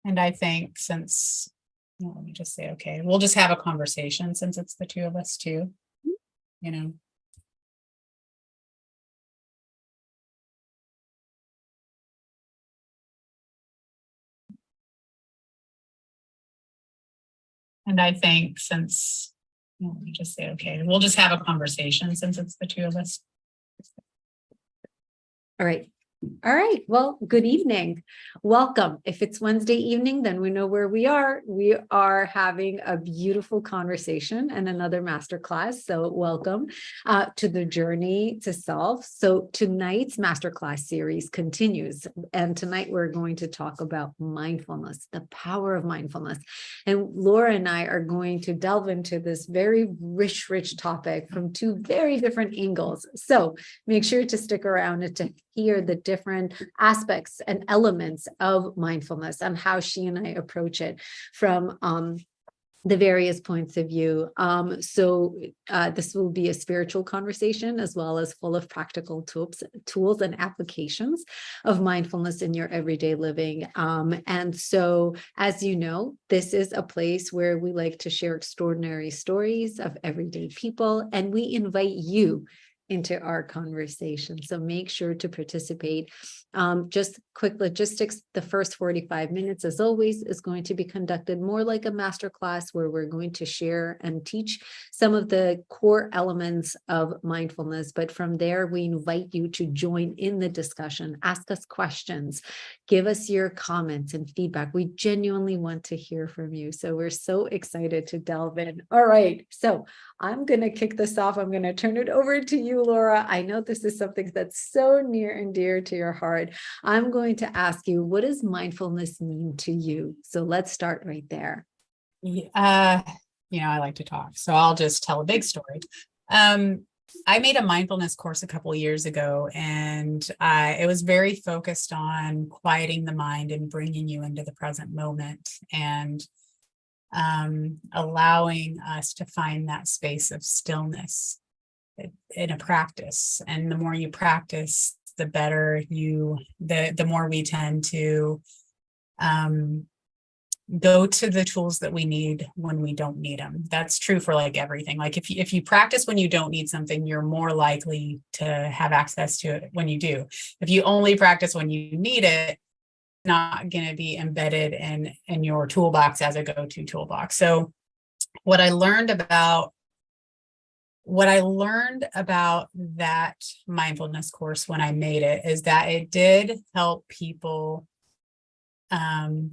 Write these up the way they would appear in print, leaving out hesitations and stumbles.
And I think since, let me just say, okay, we'll just have a conversation since it's the two of us too, you know. And I think since, let me just say, okay, we'll just have a conversation since it's the two of us. All right. All right. Well, good evening. Welcome. If it's Wednesday evening, then we know where we are. We are having a beautiful conversation and another masterclass. So welcome to the journey to self. So tonight's masterclass series continues. And tonight we're going to talk about mindfulness, the power of mindfulness. And Lora and I are going to delve into this very rich topic from two very different angles. So make sure to stick around and to hear the different aspects and elements of mindfulness and how she and I approach it from the various points of view. This will be a spiritual conversation as well as full of practical tools and applications of mindfulness in your everyday living. And so, as you know, this is a place where we like to share extraordinary stories of everyday people, and we invite you into our conversation. So make sure to participate. Just quick logistics. The first 45 minutes, as always, is going to be conducted more like a masterclass where we're going to share and teach some of the core elements of mindfulness. But from there, we invite you to join in the discussion, ask us questions, give us your comments and feedback. We genuinely want to hear from you. So we're so excited to delve in. All right. So I'm going to kick this off. I'm going to turn it over to you, Lora. I know this is something that's so near and dear to your heart. I'm going to ask you, what does mindfulness mean to you? So let's start right there. I like to talk, so I'll just tell a big story. I made a mindfulness course a couple of years ago, and it was very focused on quieting the mind and bringing you into the present moment and allowing us to find that space of stillness in a practice. And the more you practice, the better the more we tend to go to the tools that we need when we don't need them. That's true for like everything. Like if you practice when you don't need something, you're more likely to have access to it when you do. If you only practice when you need it, not going to be embedded in your toolbox as a go-to toolbox. So what I learned about that mindfulness course when I made it is that it did help people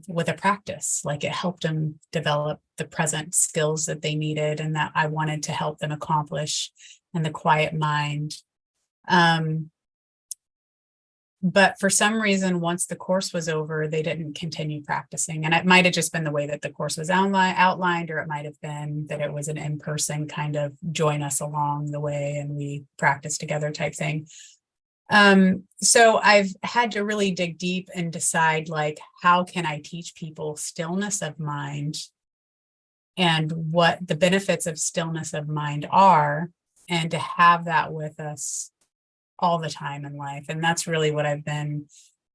with a practice. Like it helped them develop the present skills that they needed and that I wanted to help them accomplish in the quiet mind. But for some reason, once the course was over, they didn't continue practicing. And it might have just been the way that the course was outlined, or it might have been that it was an in-person kind of join us along the way and we practice together type thing. So I've had to really dig deep and decide, like, how can I teach people stillness of mind and what the benefits of stillness of mind are, and to have that with us all the time in life. And that's really what I've been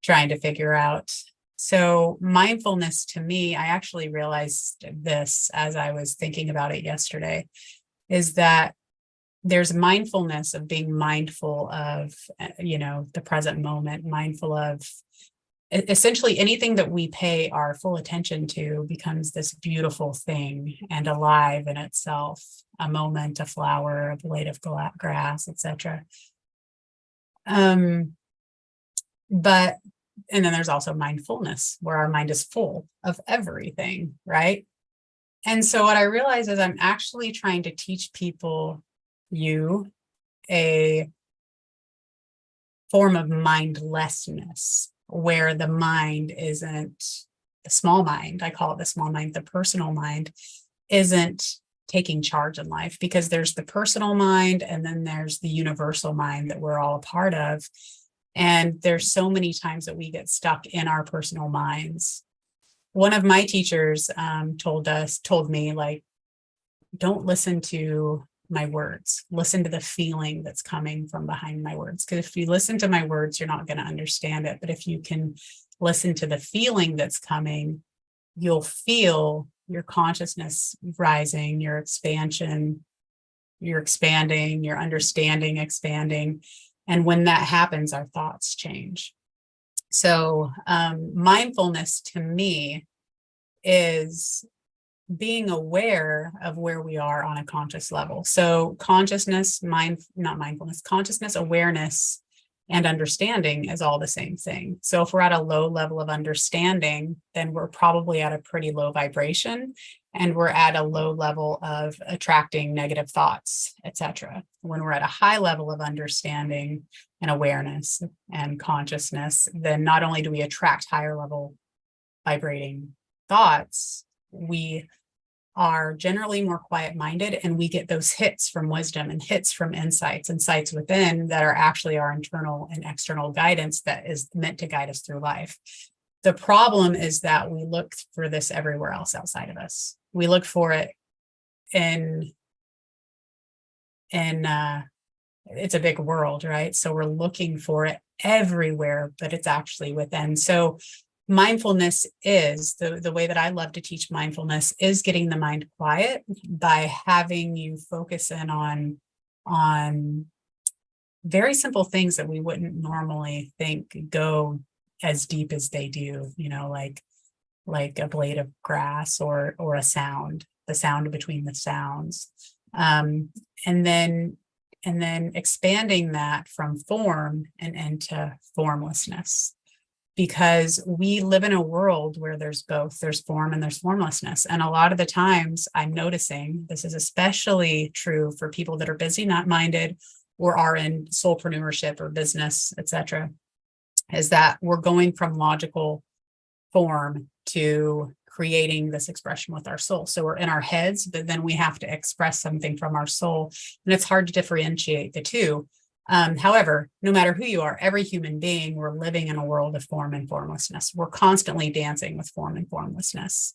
trying to figure out. So mindfulness to me, I actually realized this as I was thinking about it yesterday, is that there's mindfulness of being mindful of, the present moment, mindful of essentially anything that we pay our full attention to becomes this beautiful thing and alive in itself, a moment, a flower, a blade of grass, etc. And then there's also mindfulness, where our mind is full of everything, right? And so what I realize is I'm actually trying to teach people a form of mindlessness, where the mind isn't the small mind. I call it the small mind. The personal mind isn't taking charge in life, because there's the personal mind and then there's the universal mind that we're all a part of. And there's so many times that we get stuck in our personal minds. One of my teachers told me, like, don't listen to my words, listen to the feeling that's coming from behind my words. Because if you listen to my words, you're not going to understand it. But if you can listen to the feeling that's coming, you'll feel your consciousness rising, your expansion, your expanding, your understanding expanding. And when that happens, our thoughts change. So mindfulness to me is being aware of where we are on a conscious level. So consciousness, not mindfulness, consciousness, awareness, and understanding is all the same thing. So if we're at a low level of understanding, then we're probably at a pretty low vibration, and we're at a low level of attracting negative thoughts, etc. When we're at a high level of understanding and awareness and consciousness, then not only do we attract higher level vibrating thoughts, we are generally more quiet-minded, and we get those hits from wisdom and hits from insights within that are actually our internal and external guidance that is meant to guide us through life. The problem is that we look for this everywhere else outside of us. We look for it in it's a big world, right? So we're looking for it everywhere, but it's actually within. So mindfulness is the way that I love to teach mindfulness is getting the mind quiet by having you focus in on very simple things that we wouldn't normally think go as deep as they do, like a blade of grass or a sound, the sound between the sounds. And then expanding that from form and into formlessness. Because we live in a world where there's both, there's form and there's formlessness. And a lot of the times I'm noticing, this is especially true for people that are busy, not minded, or are in soulpreneurship or business, etc., is that we're going from logical form to creating this expression with our soul. So we're in our heads, but then we have to express something from our soul. And it's hard to differentiate the two. However, no matter who you are, every human being, we're living in a world of form and formlessness. We're constantly dancing with form and formlessness.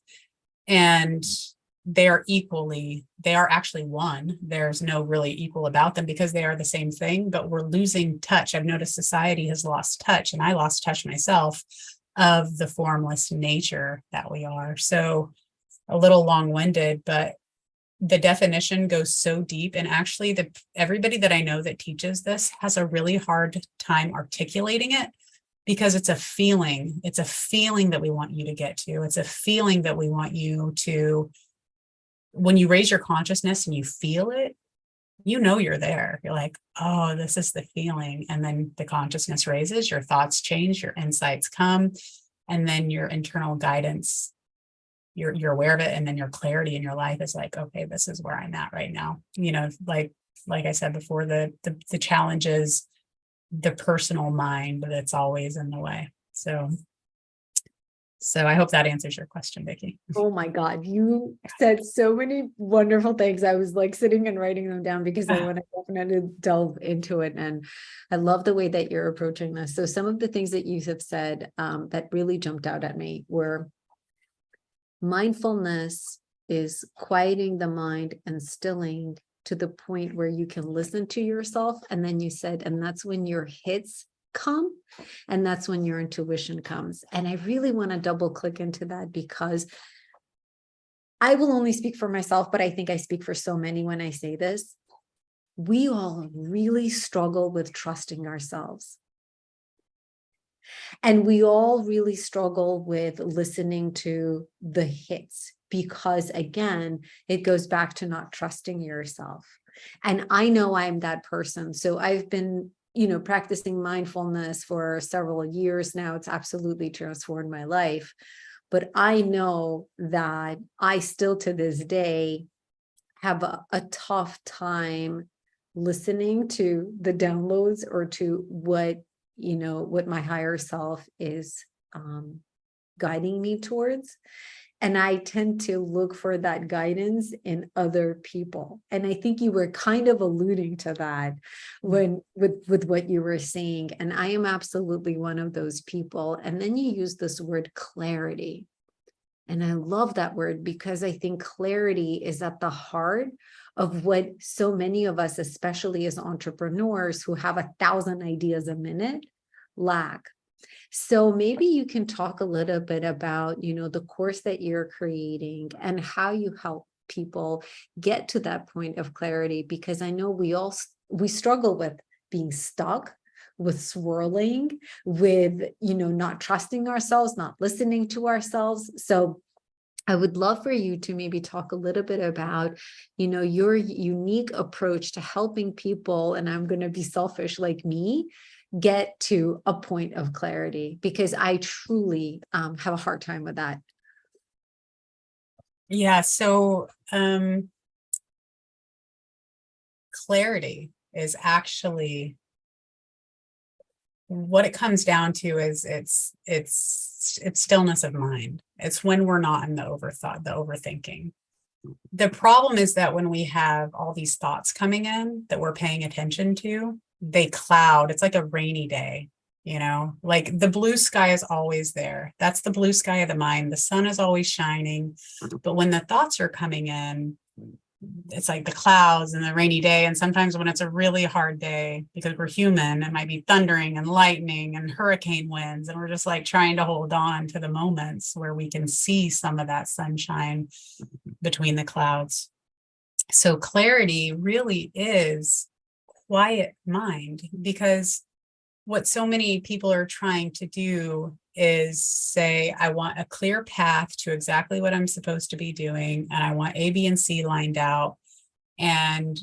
And they are actually one. There's no really equal about them because they are the same thing, but we're losing touch. I've noticed society has lost touch, and I lost touch myself, of the formless nature that we are. So a little long-winded, but the definition goes so deep, and actually everybody that I know that teaches this has a really hard time articulating it because it's a feeling. It's a feeling that we want you to get to. It's a feeling that we want you to, when you raise your consciousness and you feel it, you're there. You're like, oh, this is the feeling. And then the consciousness raises, your thoughts change, your insights come, and then your internal guidance, you're aware of it, and then your clarity in your life is like, okay, this is where I'm at right now. Like I said before, the challenge is the personal mind that's always in the way. So I hope that answers your question, Vicki. Oh my God, you said so many wonderful things. I was like sitting and writing them down because I want to definitely delve into it. And I love the way that you're approaching this. So some of the things that you have said that really jumped out at me were mindfulness is quieting the mind and stilling to the point where you can listen to yourself. And then you said, and that's when your hits come, and that's when your intuition comes. And I really want to double click into that because I will only speak for myself, but I think I speak for so many when I say this. We all really struggle with trusting ourselves. And we all really struggle with listening to the hits because, again, it goes back to not trusting yourself. And I know I'm that person. So I've been, practicing mindfulness for several years now. It's absolutely transformed my life. But I know that I still to this day have a tough time listening to the downloads or to what my higher self is guiding me towards. And I tend to look for that guidance in other people. And I think you were kind of alluding to that with what you were saying. And I am absolutely one of those people. And then you use this word clarity. And I love that word because I think clarity is at the heart of what so many of us, especially as entrepreneurs who have 1,000 ideas a minute, lack. So maybe you can talk a little bit about, the course that you're creating and how you help people get to that point of clarity, because I know we struggle with being stuck, with swirling, with, not trusting ourselves, not listening to ourselves. So I would love for you to maybe talk a little bit about, your unique approach to helping people, and I'm going to be selfish like me, get to a point of clarity, because I truly have a hard time with that. Yeah. So clarity is actually what it comes down to is it's stillness of mind. It's when we're not in the overthought, the overthinking. The problem is that when we have all these thoughts coming in that we're paying attention to, they cloud. It's like a rainy day, like the blue sky is always there. That's the blue sky of the mind. The sun is always shining. But when the thoughts are coming in, it's like the clouds and the rainy day. And sometimes when it's a really hard day, because we're human, it might be thundering and lightning and hurricane winds. And we're just like trying to hold on to the moments where we can see some of that sunshine between the clouds. So clarity really is quiet mind, because what so many people are trying to do is say, I want a clear path to exactly what I'm supposed to be doing. And I want A, B, and C lined out. And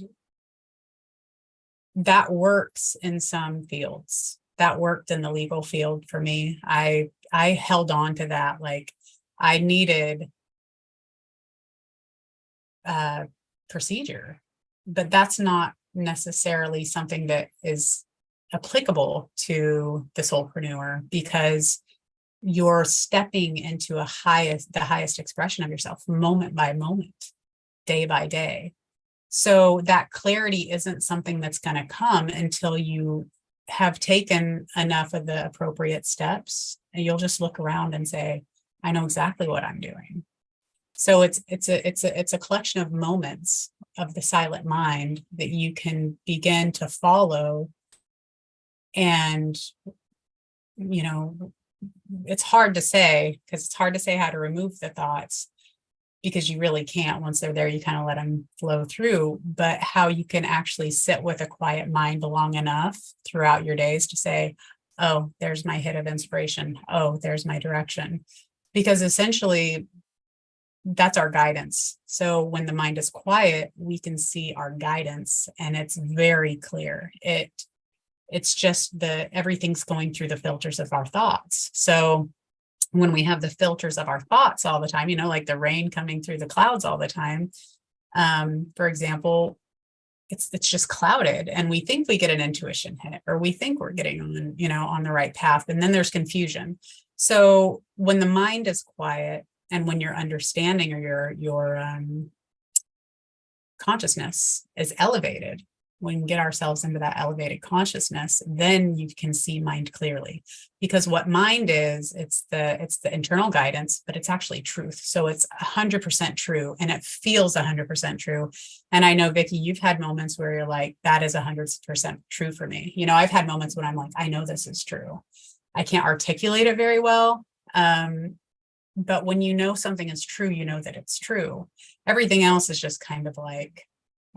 that works in some fields. That worked in the legal field for me. I held on to that. Like I needed procedure, but that's not necessarily something that is applicable to the soulpreneur, because you're stepping into the highest expression of yourself, moment by moment, day by day. So that clarity isn't something that's going to come until you have taken enough of the appropriate steps, and you'll just look around and say, I know exactly what I'm doing. So it's a collection of moments of the silent mind that you can begin to follow. And, it's hard to say, because it's hard to say how to remove the thoughts, because you really can't. Once they're there, you kind of let them flow through. But how you can actually sit with a quiet mind long enough throughout your days to say, oh, there's my hit of inspiration. Oh, there's my direction. Because essentially, that's our guidance. So when the mind is quiet, we can see our guidance, and it's very clear. It's just everything's going through the filters of our thoughts. So when we have the filters of our thoughts all the time, like the rain coming through the clouds all the time, for example, it's just clouded, and we think we get an intuition hit, or we think we're getting on the right path, and then there's confusion. So when the mind is quiet, and when your understanding or your consciousness is elevated, when we get ourselves into that elevated consciousness, then you can see mind clearly. Because what mind is, it's the internal guidance, but it's actually truth. So it's 100% true, and it feels 100% true. And I know, Vicki, you've had moments where you're like, that is 100% true for me. I've had moments when I'm like, I know this is true. I can't articulate it very well. But when you know something is true, you know that it's true. Everything else is just kind of like,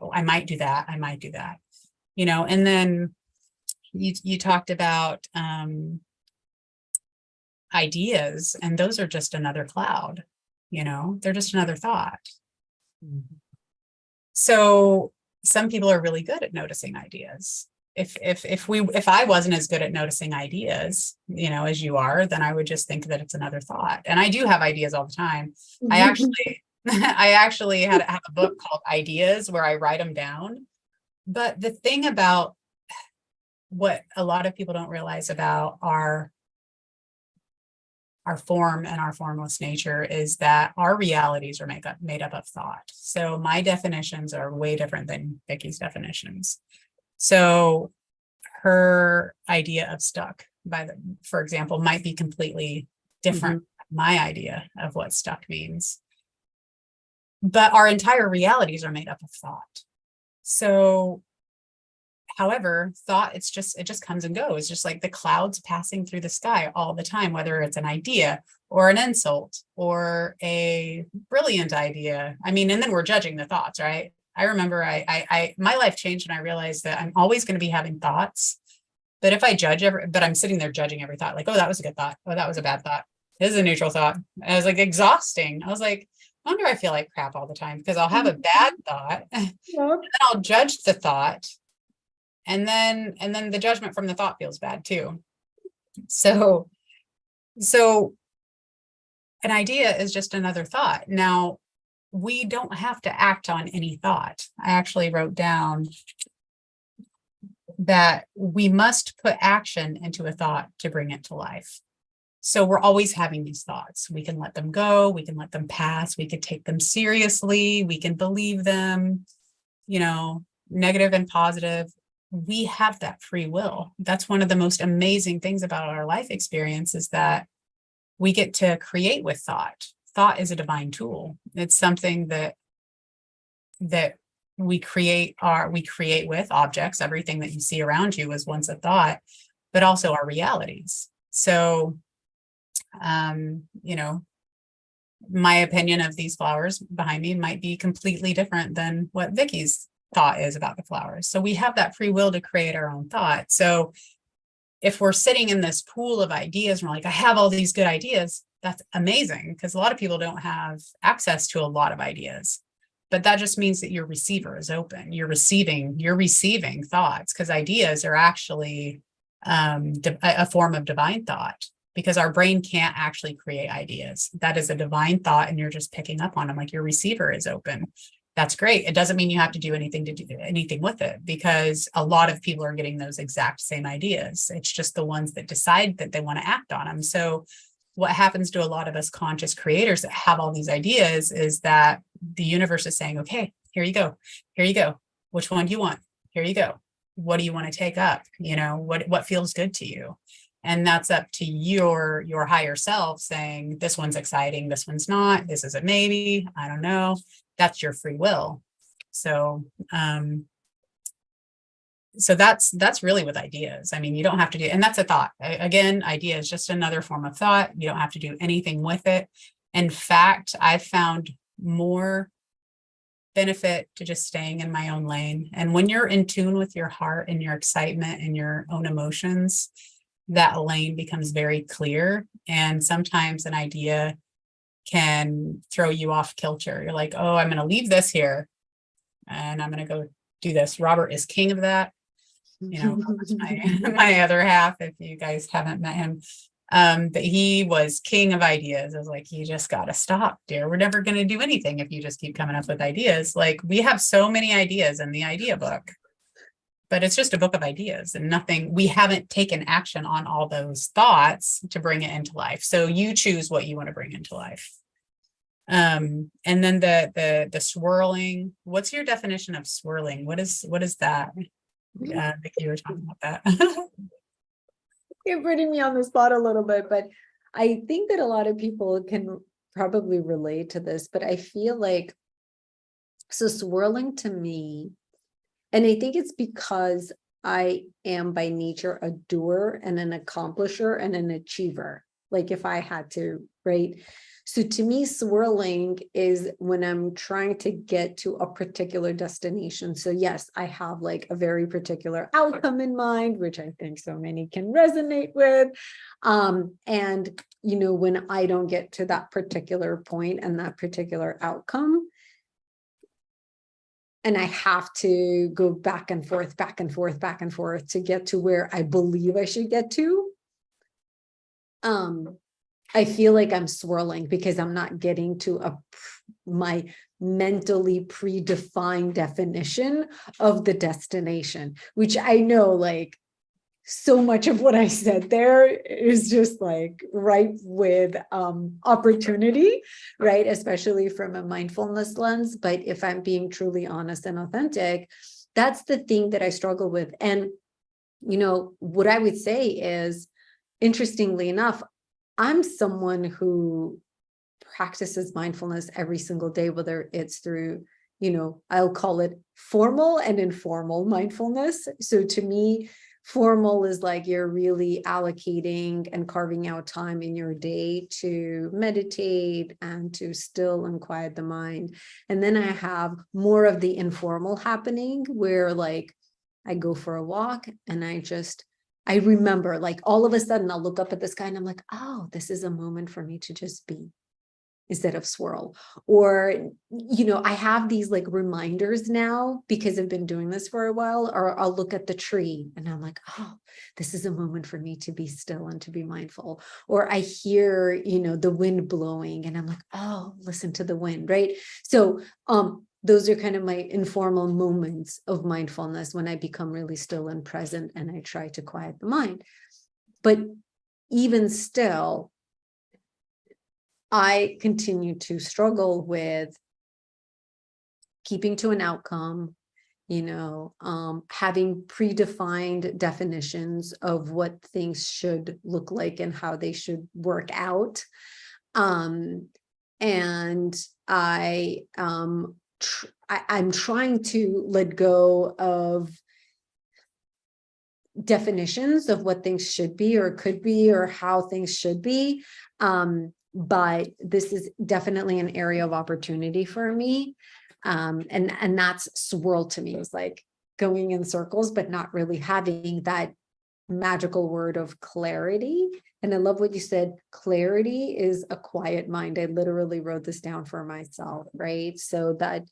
oh, I might do that. I might do that, and then you talked about ideas, and those are just another cloud, they're just another thought. Mm-hmm. So some people are really good at noticing ideas. If I wasn't as good at noticing ideas, as you are, then I would just think that it's another thought. And I do have ideas all the time. I actually have a book called Ideas, where I write them down. But the thing about what a lot of people don't realize about our form and our formless nature is that our realities are made up of thought. So my definitions are way different than Vicki's definitions. So her idea of stuck, for example, might be completely different from my idea of what stuck means. But our entire realities are made up of thought. So however, thought, it just comes and goes, just like the clouds passing through the sky all the time, whether it's an idea or an insult or a brilliant idea. I mean, and then we're judging the thoughts, right? I remember my life changed and I realized that I'm always going to be having thoughts. But if I but I'm sitting there judging every thought, like, oh, that was a good thought. Oh, that was a bad thought. This is a neutral thought. And I was like exhausting. I was like, I wonder I feel like crap all the time because I'll have a bad thought and then I'll judge the thought. And then the judgment from the thought feels bad too. So an idea is just another thought. Now, we don't have to act on any thought. I actually wrote down that we must put action into a thought to bring it to life. So we're always having these thoughts. We can let them go. We can let them pass. We could take them seriously. We can believe them, negative and positive. We have that free will. That's one of the most amazing things about our life experience is that we get to create with thought. Thought is a divine tool. It's something that we create with objects. Everything that you see around you was once a thought, but also our realities. So, my opinion of these flowers behind me might be completely different than what Vicki's thought is about the flowers. So we have that free will to create our own thought. So if we're sitting in this pool of ideas and we're like, I have all these good ideas, that's amazing because a lot of people don't have access to a lot of ideas. But that just means that your receiver is open. You're receiving thoughts because ideas are actually a form of divine thought because our brain can't actually create ideas. That is a divine thought and you're just picking up on them like your receiver is open. That's great. It doesn't mean you have to do anything with it because a lot of people are getting those exact same ideas. It's just the ones that decide that they want to act on them. So what happens to a lot of us conscious creators that have all these ideas is that the universe is saying, okay, here you go. Here you go. Which one do you want? Here you go. What do you want to take up? What feels good to you? And that's up to your higher self saying, this one's exciting. This one's not. This is a maybe. I don't know. That's your free will. So, so that's really with ideas. I mean, you don't have to do, and that's a thought. Again, idea is just another form of thought. You don't have to do anything with it. In fact, I've found more benefit to just staying in my own lane. And when you're in tune with your heart and your excitement and your own emotions, that lane becomes very clear. And sometimes an idea can throw you off kilter. You're like, oh, I'm going to leave this here and I'm going to go do this. Robert is king of that. Robert's my other half, if you guys haven't met him. But he was king of ideas. I was like, you just got to stop, dear. We're never going to do anything if you just keep coming up with ideas. Like we have so many ideas in the idea book, but it's just a book of ideas and nothing. We haven't taken action on all those thoughts to bring it into life. So you choose what you want to bring into life. And then the swirling. What's your definition of swirling? What is that? Vicki, you were talking about that. You're putting me on the spot a little bit, but I think that a lot of people can probably relate to this, but I feel like, so swirling to me, and I think it's because I am by nature a doer and an accomplisher and an achiever. Like if I had to, right? So to me, swirling is when I'm trying to get to a particular destination. So yes, I have like a very particular outcome in mind, which I think so many can resonate with. And, when I don't get to that particular point and that particular outcome, and I have to go back and forth to get to where I believe I should get to, I feel like I'm swirling because I'm not getting to my mentally predefined definition of the destination, which I know like so much of what I said there is just like ripe with opportunity, right? Especially from a mindfulness lens. But if I'm being truly honest and authentic, that's the thing that I struggle with. And, what I would say is, interestingly enough, I'm someone who practices mindfulness every single day, whether it's through, I'll call it formal and informal mindfulness. So to me, formal is like you're really allocating and carving out time in your day to meditate and to still and quiet the mind. And then I have more of the informal happening where like I go for a walk and I remember, like, all of a sudden I'll look up at the sky and I'm like, oh, this is a moment for me to just be, instead of swirl. Or, I have these like reminders now because I've been doing this for a while, or I'll look at the tree and I'm like, oh, this is a moment for me to be still and to be mindful. Or I hear, the wind blowing and I'm like, oh, listen to the wind, right? So, those are kind of my informal moments of mindfulness when I become really still and present and I try to quiet the mind. But even still, I continue to struggle with keeping to an outcome, having predefined definitions of what things should look like and how they should work out. And I'm trying to let go of definitions of what things should be or could be or how things should be. But this is definitely an area of opportunity for me. And that's swirl to me. It's like going in circles, but not really having that magical word of clarity. And I love what you said, clarity is a quiet mind. I literally wrote this down for myself, right? So that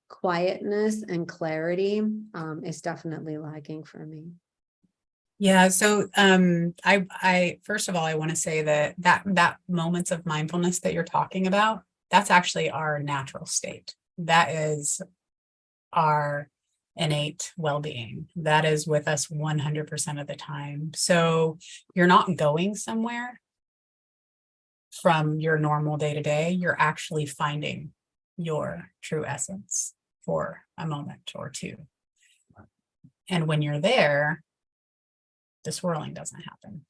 quietness and clarity is definitely lagging for me. Yeah. So I first of all, I want to say that moments of mindfulness that you're talking about, that's actually our natural state. That is our innate well-being. That is with us 100% of the time. So you're not going somewhere from your normal day-to-day. You're actually finding your true essence for a moment or two. And when you're there, the swirling doesn't happen.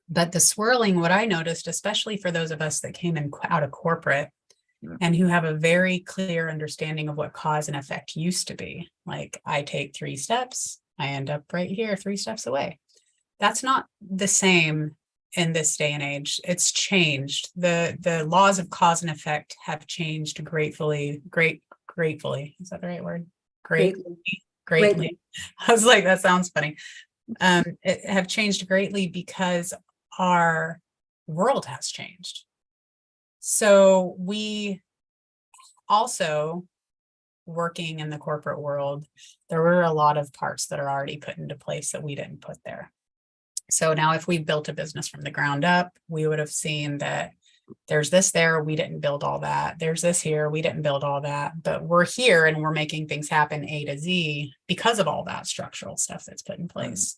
But the swirling, what I noticed, especially for those of us that came in out of corporate and who have a very clear understanding of what cause and effect used to be, like I take 3 steps, I end up right here, 3 steps away. That's not the same in this day and age. It's changed. The laws of cause and effect have changed gratefully. Is that the right word? Greatly. I was like, that sounds funny. It have changed greatly because our world has changed. So we also, working in the corporate world, there were a lot of parts that are already put into place that we didn't put there. So now if we built a business from the ground up, we would have seen that there's this there, we didn't build all that. There's this here, we didn't build all that. But we're here and we're making things happen A to Z because of all that structural stuff that's put in place.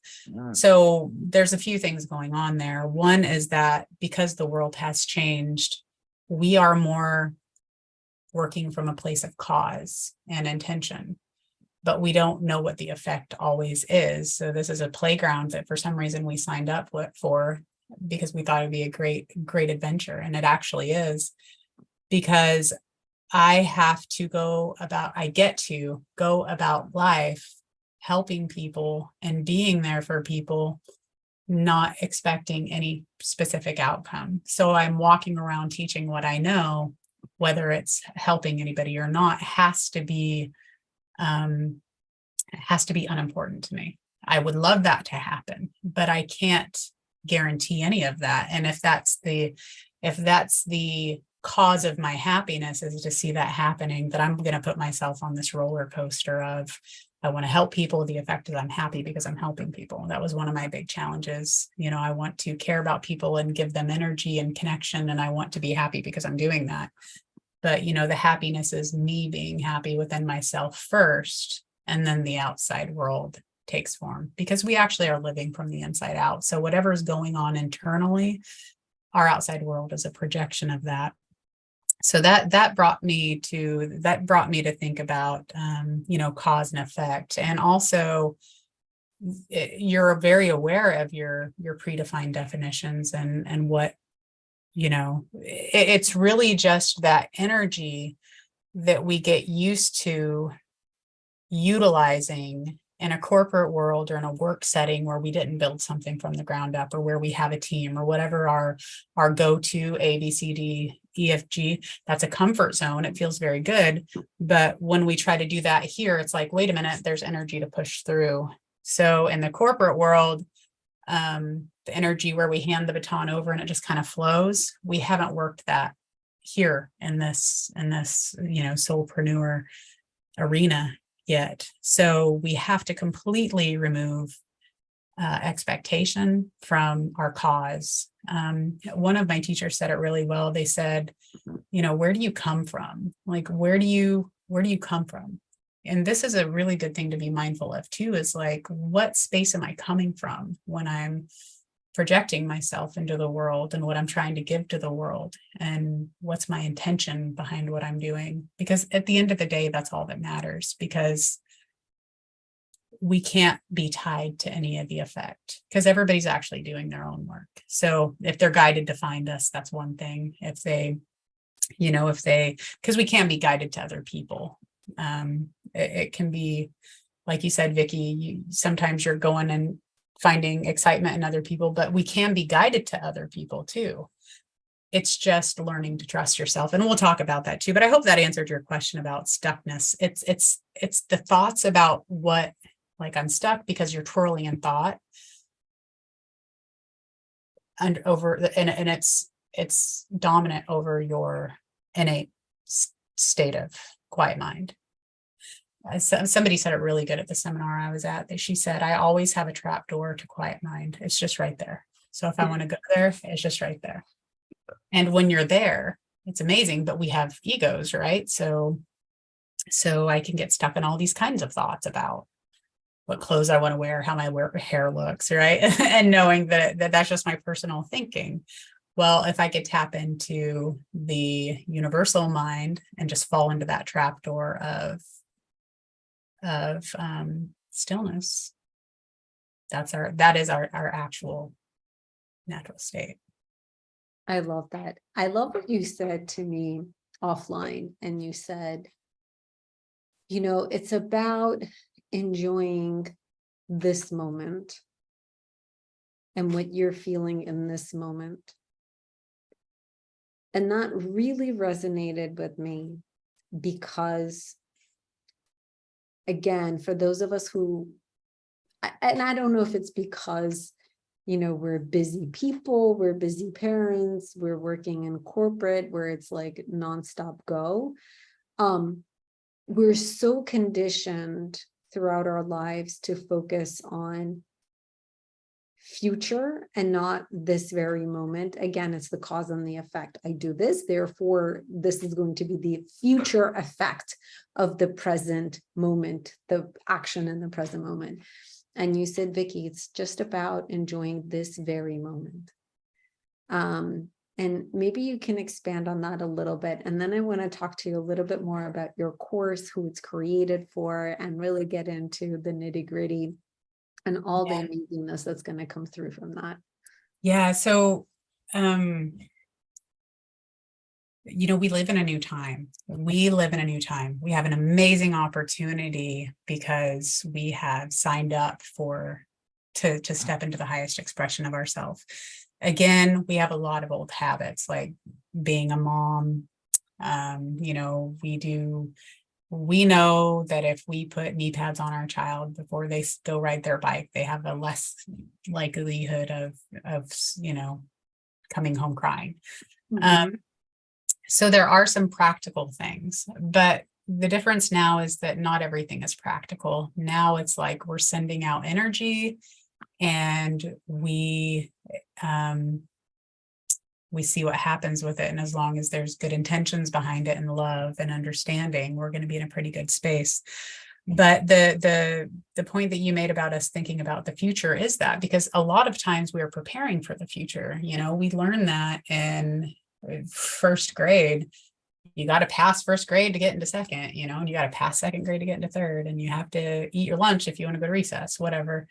So there's a few things going on there. One is that because the world has changed, we are more working from a place of cause and intention, but we don't know what the effect always is. So this is a playground that for some reason we signed up for because we thought it'd be a great adventure. And it actually is, because I get to go about life helping people and being there for people, not expecting any specific outcome. So I'm walking around teaching what I know, whether it's helping anybody or not, has to be unimportant to me. I would love that to happen, but I can't guarantee any of that. And if that's the cause of my happiness is to see that happening, that I'm going to put myself on this roller coaster of, I want to help people. The effect is I'm happy because I'm helping people. That was one of my big challenges. I want to care about people and give them energy and connection. And I want to be happy because I'm doing that. But, the happiness is me being happy within myself first, and then the outside world takes form, because we actually are living from the inside out. So whatever is going on internally, our outside world is a projection of that. So that brought me to think about, cause and effect. And also you're very aware of your predefined definitions and what, it's really just that energy that we get used to utilizing in a corporate world or in a work setting where we didn't build something from the ground up, or where we have a team, or whatever our go-to A, B, C, D, E, F, G. That's a comfort zone. It feels very good. But when we try to do that here, it's like, wait a minute, there's energy to push through. So in the corporate world, the energy where we hand the baton over and it just kind of flows, we haven't worked that here in this soulpreneur arena yet. So we have to completely remove expectation from our cause. One of my teachers said it really well. They said, where do you come from? Like, where do you come from? And this is a really good thing to be mindful of too, is like, what space am I coming from when I'm projecting myself into the world, and what I'm trying to give to the world, and what's my intention behind what I'm doing? Because at the end of the day, that's all that matters, because we can't be tied to any of the effect, because everybody's actually doing their own work. So if they're guided to find us, that's one thing. If they, because we can be guided to other people. It can be, like you said, Vicki, sometimes you're going and finding excitement in other people, but we can be guided to other people too. It's just learning to trust yourself. And we'll talk about that too. But I hope that answered your question about stuckness. It's the thoughts about what, like, I'm stuck because you're twirling in thought and it's dominant over your innate state of quiet mind. Somebody said it really good at the seminar I was at. She said, I always have a trap door to quiet mind. It's just right there. So if I want to go there, it's just right there. And when you're there, it's amazing, but we have egos, right? So I can get stuck in all these kinds of thoughts about what clothes I want to wear, how my hair looks, right? And knowing that that's just my personal thinking. Well, if I could tap into the universal mind and just fall into that trapdoor of stillness, that is our actual natural state. I love that. I love what you said to me offline, and you said, it's about enjoying this moment and what you're feeling in this moment. And that really resonated with me, because, again, for those of us who, and I don't know if it's because, we're busy people, we're busy parents, we're working in corporate where it's like nonstop go. We're so conditioned throughout our lives to focus on future and not this very moment. Again, it's the cause and the effect. I do this, therefore this is going to be the future effect of the present moment, the action in the present moment. And you said, Vicki, it's just about enjoying this very moment. And maybe you can expand on that a little bit. And then I want to talk to you a little bit more about your course, who it's created for, and really get into the nitty-gritty and all the amazingness that's going to come through from that. Yeah. So, we live in a new time. We have an amazing opportunity because we have signed up to step into the highest expression of ourselves. Again, we have a lot of old habits, like being a mom. We know that if we put knee pads on our child before they go ride their bike, they have a less likelihood of coming home crying. Mm-hmm. So there are some practical things, but the difference now is that not everything is practical. Now it's like we're sending out energy, and we see what happens with it. And as long as there's good intentions behind it and love and understanding, we're going to be in a pretty good space. But the point that you made about us thinking about the future is that because a lot of times we are preparing for the future. We learn that in first grade. You got to pass first grade to get into second, and you got to pass second grade to get into third, and you have to eat your lunch if you want to go to recess, whatever.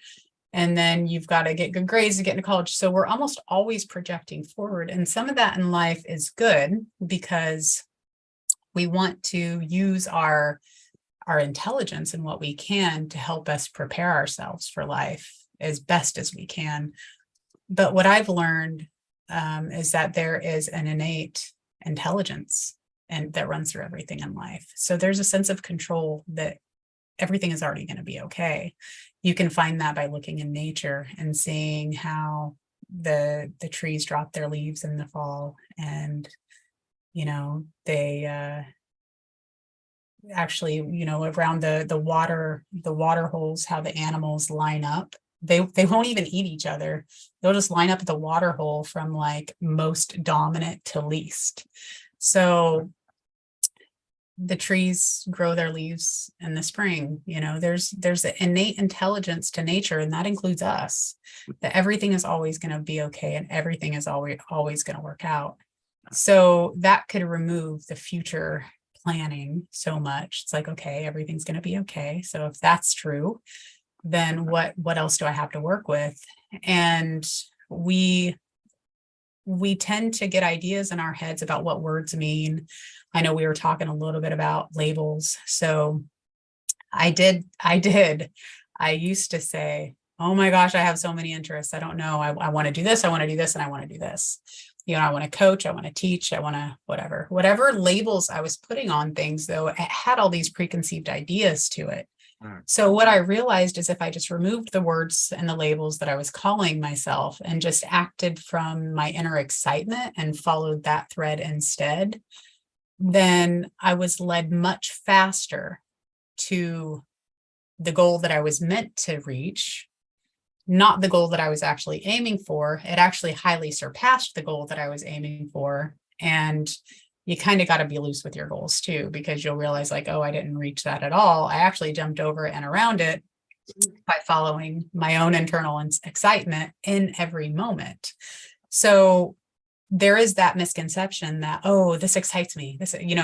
And then you've got to get good grades to get into college. So we're almost always projecting forward. And some of that in life is good because We want to use our intelligence and what we can to help us prepare ourselves for life as best as we can. But what I've learned is that there is an innate intelligence and that runs through everything in life. So there's a sense of control that everything is already going to be okay. You can find that by looking in nature and seeing how the trees drop their leaves in the fall, and they actually, around the water holes, how the animals line up. They won't even eat each other. They'll just line up at the water hole from like most dominant to least. So the trees grow their leaves in the spring. There's an innate intelligence to nature, and that includes us, that everything is always going to be okay and everything is always going to work out. So that could remove the future planning so much. It's like, okay, everything's going to be okay. So if that's true, then what else do I have to work with? And we tend to get ideas in our heads about what words mean. I know we were talking a little bit about labels. So I used to say, oh my gosh, I have so many interests. I don't know. I want to do this. I want to do this. And I want to do this. I want to coach. I want to teach. I want to whatever labels I was putting on things, though, it had all these preconceived ideas to it. So what I realized is if I just removed the words and the labels that I was calling myself and just acted from my inner excitement and followed that thread instead, then I was led much faster to the goal that I was meant to reach, not the goal that I was actually aiming for. It actually highly surpassed the goal that I was aiming for. And you kind of got to be loose with your goals too, because you'll realize like, oh, I didn't reach that at all. I actually jumped over it and around it by following my own internal excitement in every moment. So there is that misconception that, oh, this excites me.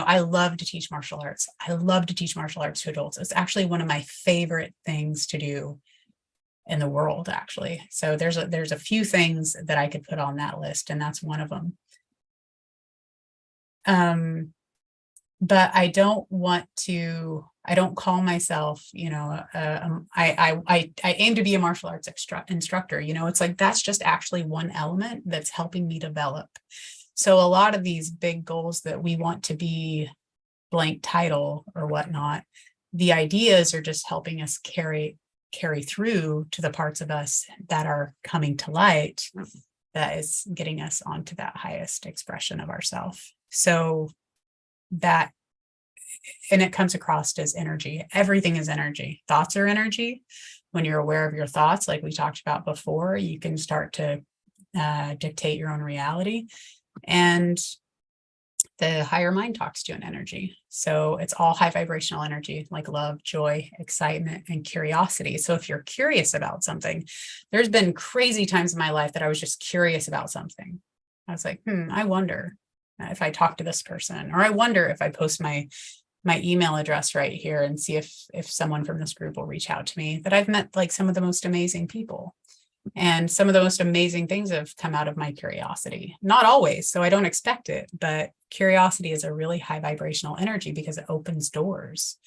I love to teach martial arts. I love to teach martial arts to adults. It's actually one of my favorite things to do in the world, actually. So there's a few things that I could put on that list, and that's one of them. But I don't call myself, I aim to be a martial arts instructor. It's like, that's just actually one element that's helping me develop. So a lot of these big goals that we want to be blank title or whatnot, the ideas are just helping us carry through to the parts of us that are coming to light, that is getting us onto that highest expression of ourself. So that, and it comes across as energy. Everything is energy. Thoughts are energy. When you're aware of your thoughts, like we talked about before, you can start to dictate your own reality. And the higher mind talks to you in energy. So it's all high vibrational energy, like love, joy, excitement, and curiosity. So if you're curious about something, there's been crazy times in my life that I was just curious about something. I was like, I wonder if I talk to this person, or I wonder if I post my email address right here and see if someone from this group will reach out to me. That I've met like some of the most amazing people. And some of the most amazing things have come out of my curiosity. Not always, so I don't expect it, but curiosity is a really high vibrational energy because it opens doors.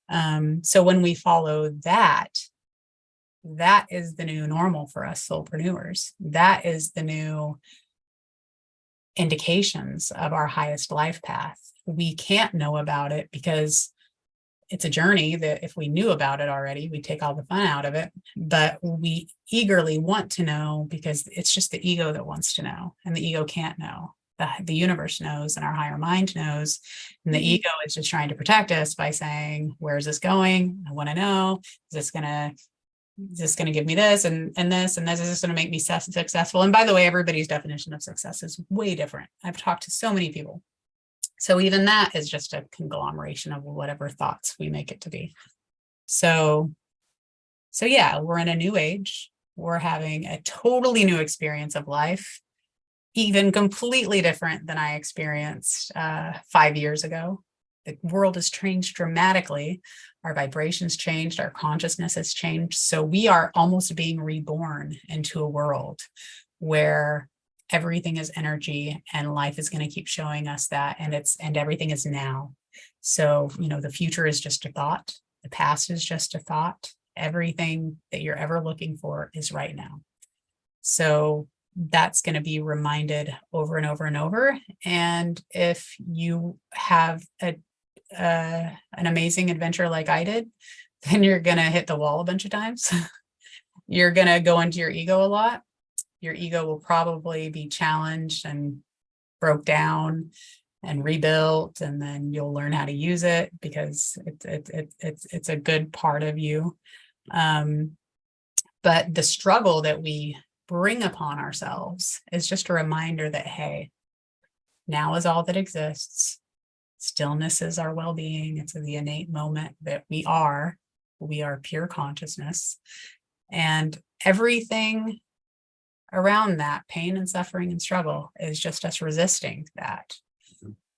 So when we follow that is the new normal for us soulpreneurs. That is the new indications of our highest life path. We can't know about it because it's a journey that if we knew about it already, we take all the fun out of it, but we eagerly want to know because it's just the ego that wants to know, and the ego can't know. The universe knows and our higher mind knows, and the ego is just trying to protect us by saying, where's this going? I want to know. Is this going to give me this and this and this? Is this going to make me successful? And by the way, everybody's definition of success is way different. I've talked to so many people. So even that is just a conglomeration of whatever thoughts we make it to be. So yeah, we're in a new age. We're having a totally new experience of life, even completely different than I experienced 5 years ago. The world has changed dramatically. Our vibrations changed. Our consciousness has changed. So we are almost being reborn into a world where everything is energy, and life is going to keep showing us that, and everything is now. So, the future is just a thought. The past is just a thought. Everything that you're ever looking for is right now. So that's going to be reminded over and over and over. And if you have an amazing adventure like I did, then you're going to hit the wall a bunch of times. You're going to go into your ego a lot. Your ego will probably be challenged and broke down and rebuilt, and then you'll learn how to use it because it's a good part of you. But the struggle that we bring upon ourselves is just a reminder that, hey, now is all that exists. Stillness is our well-being. It's the innate moment that we are pure consciousness. And everything around that, pain and suffering and struggle, is just us resisting that.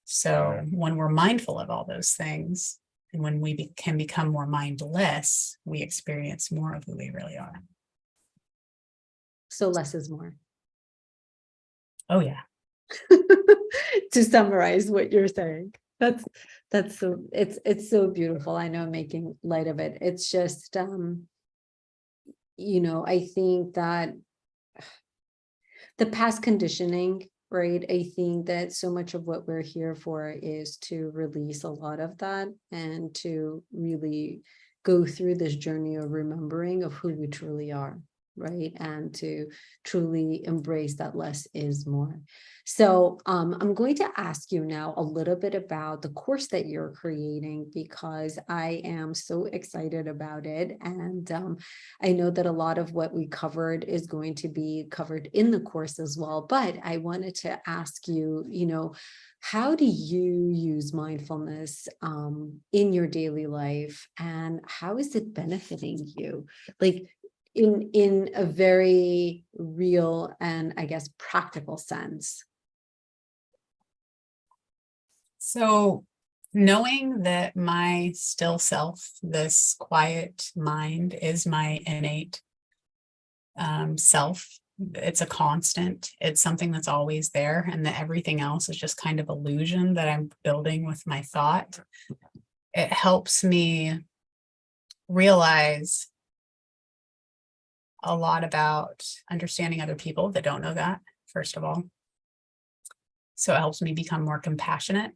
So when we're mindful of all those things, and when we can become more mindless, we experience more of who we really are. So less is more. Oh, yeah. To summarize what you're saying. That's so it's so beautiful. I know I'm making light of it. It's just I think that the past conditioning, right? I think that so much of what we're here for is to release a lot of that and to really go through this journey of remembering of who we truly are, right? And to truly embrace that less is more. So I'm going to ask you now a little bit about the course that you're creating, because I am so excited about it. And I know that a lot of what we covered is going to be covered in the course as well. But I wanted to ask you, how do you use mindfulness in your daily life, and how is it benefiting you? Like, in a very real and, I guess, practical sense. So knowing that my still self, this quiet mind, is my innate self, it's a constant, it's something that's always there, and that everything else is just kind of illusion that I'm building with my thought. It helps me realize a lot about understanding other people that don't know that, first of all. So it helps me become more compassionate.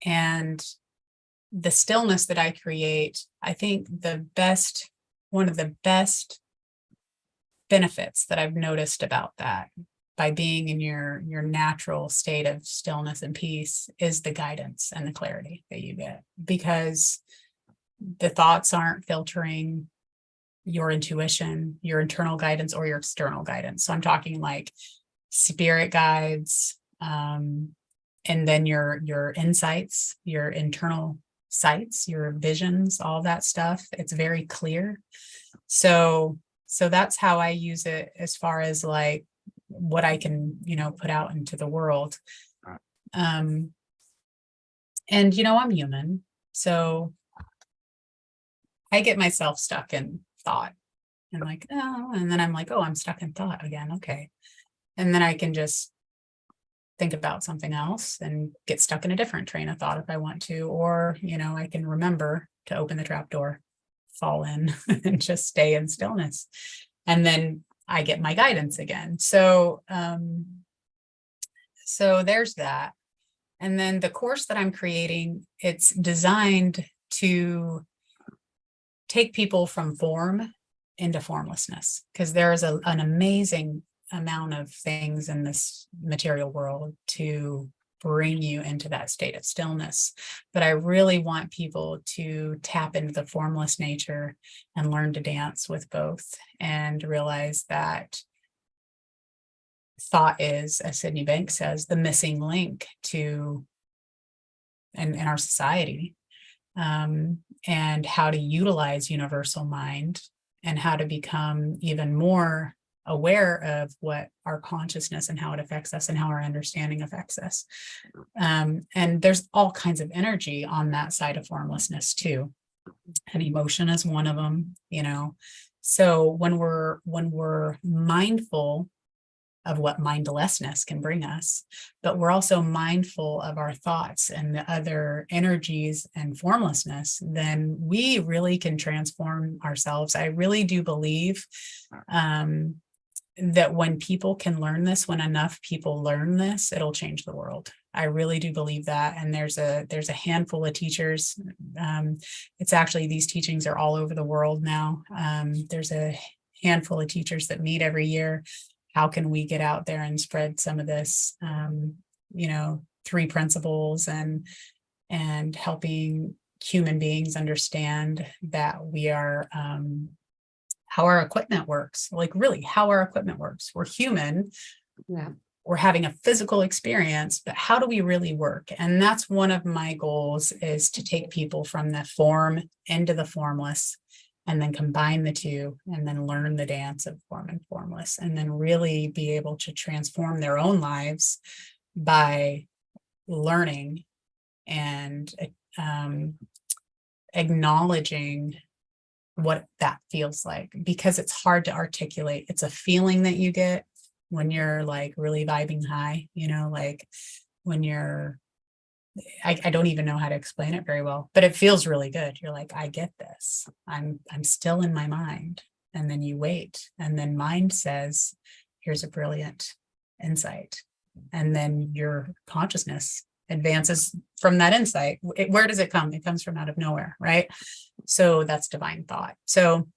And the stillness that I create, I think one of the best benefits that I've noticed about that, by being in your natural state of stillness and peace, is the guidance and the clarity that you get, because the thoughts aren't filtering your intuition, your internal guidance, or your external guidance. So I'm talking like spirit guides, and then your insights, your internal sights, your visions, all that stuff. It's very clear. So that's how I use it, as far as like what I can, put out into the world. And I'm human, so I get myself stuck in thought, and like, oh, and then I'm like, oh, I'm stuck in thought again. Okay. And then I can just think about something else and get stuck in a different train of thought if I want to, or, I can remember to open the trap door, fall in, and just stay in stillness. And then I get my guidance again. So there's that. And then the course that I'm creating, it's designed to take people from form into formlessness, because there is an amazing amount of things in this material world to bring you into that state of stillness. But I really want people to tap into the formless nature and learn to dance with both, and realize that thought is, as Sydney Banks says, the missing link to in our society, and how to utilize universal mind, and how to become even more aware of what our consciousness and how it affects us, and how our understanding affects us. And there's all kinds of energy on that side of formlessness too. And emotion is one of them, So when we're mindful what mindlessness can bring us, but we're also mindful of our thoughts and the other energies and formlessness, then we really can transform ourselves. I really do believe that when people can learn this, when enough people learn this, it'll change the world. I really do believe that. And there's a handful of teachers. It's actually, these teachings are all over the world now. There's a handful of teachers that meet every year. How can we get out there and spread some of this, 3 principles and helping human beings understand that we are, how our equipment works, like really how our equipment works. We're human. Yeah. We're having a physical experience, but how do we really work? And that's one of my goals, is to take people from the form into the formless, and then combine the two, and then learn the dance of form and formless, and then really be able to transform their own lives by learning and acknowledging what that feels like, because it's hard to articulate. It's a feeling that you get when you're like really vibing high, like when you're, I don't even know how to explain it very well, but it feels really good. You're like, I get this. I'm still in my mind. And then you wait, and then mind says, here's a brilliant insight. And then your consciousness advances from that insight. Where does it come? It comes from out of nowhere, right? So that's divine thought. So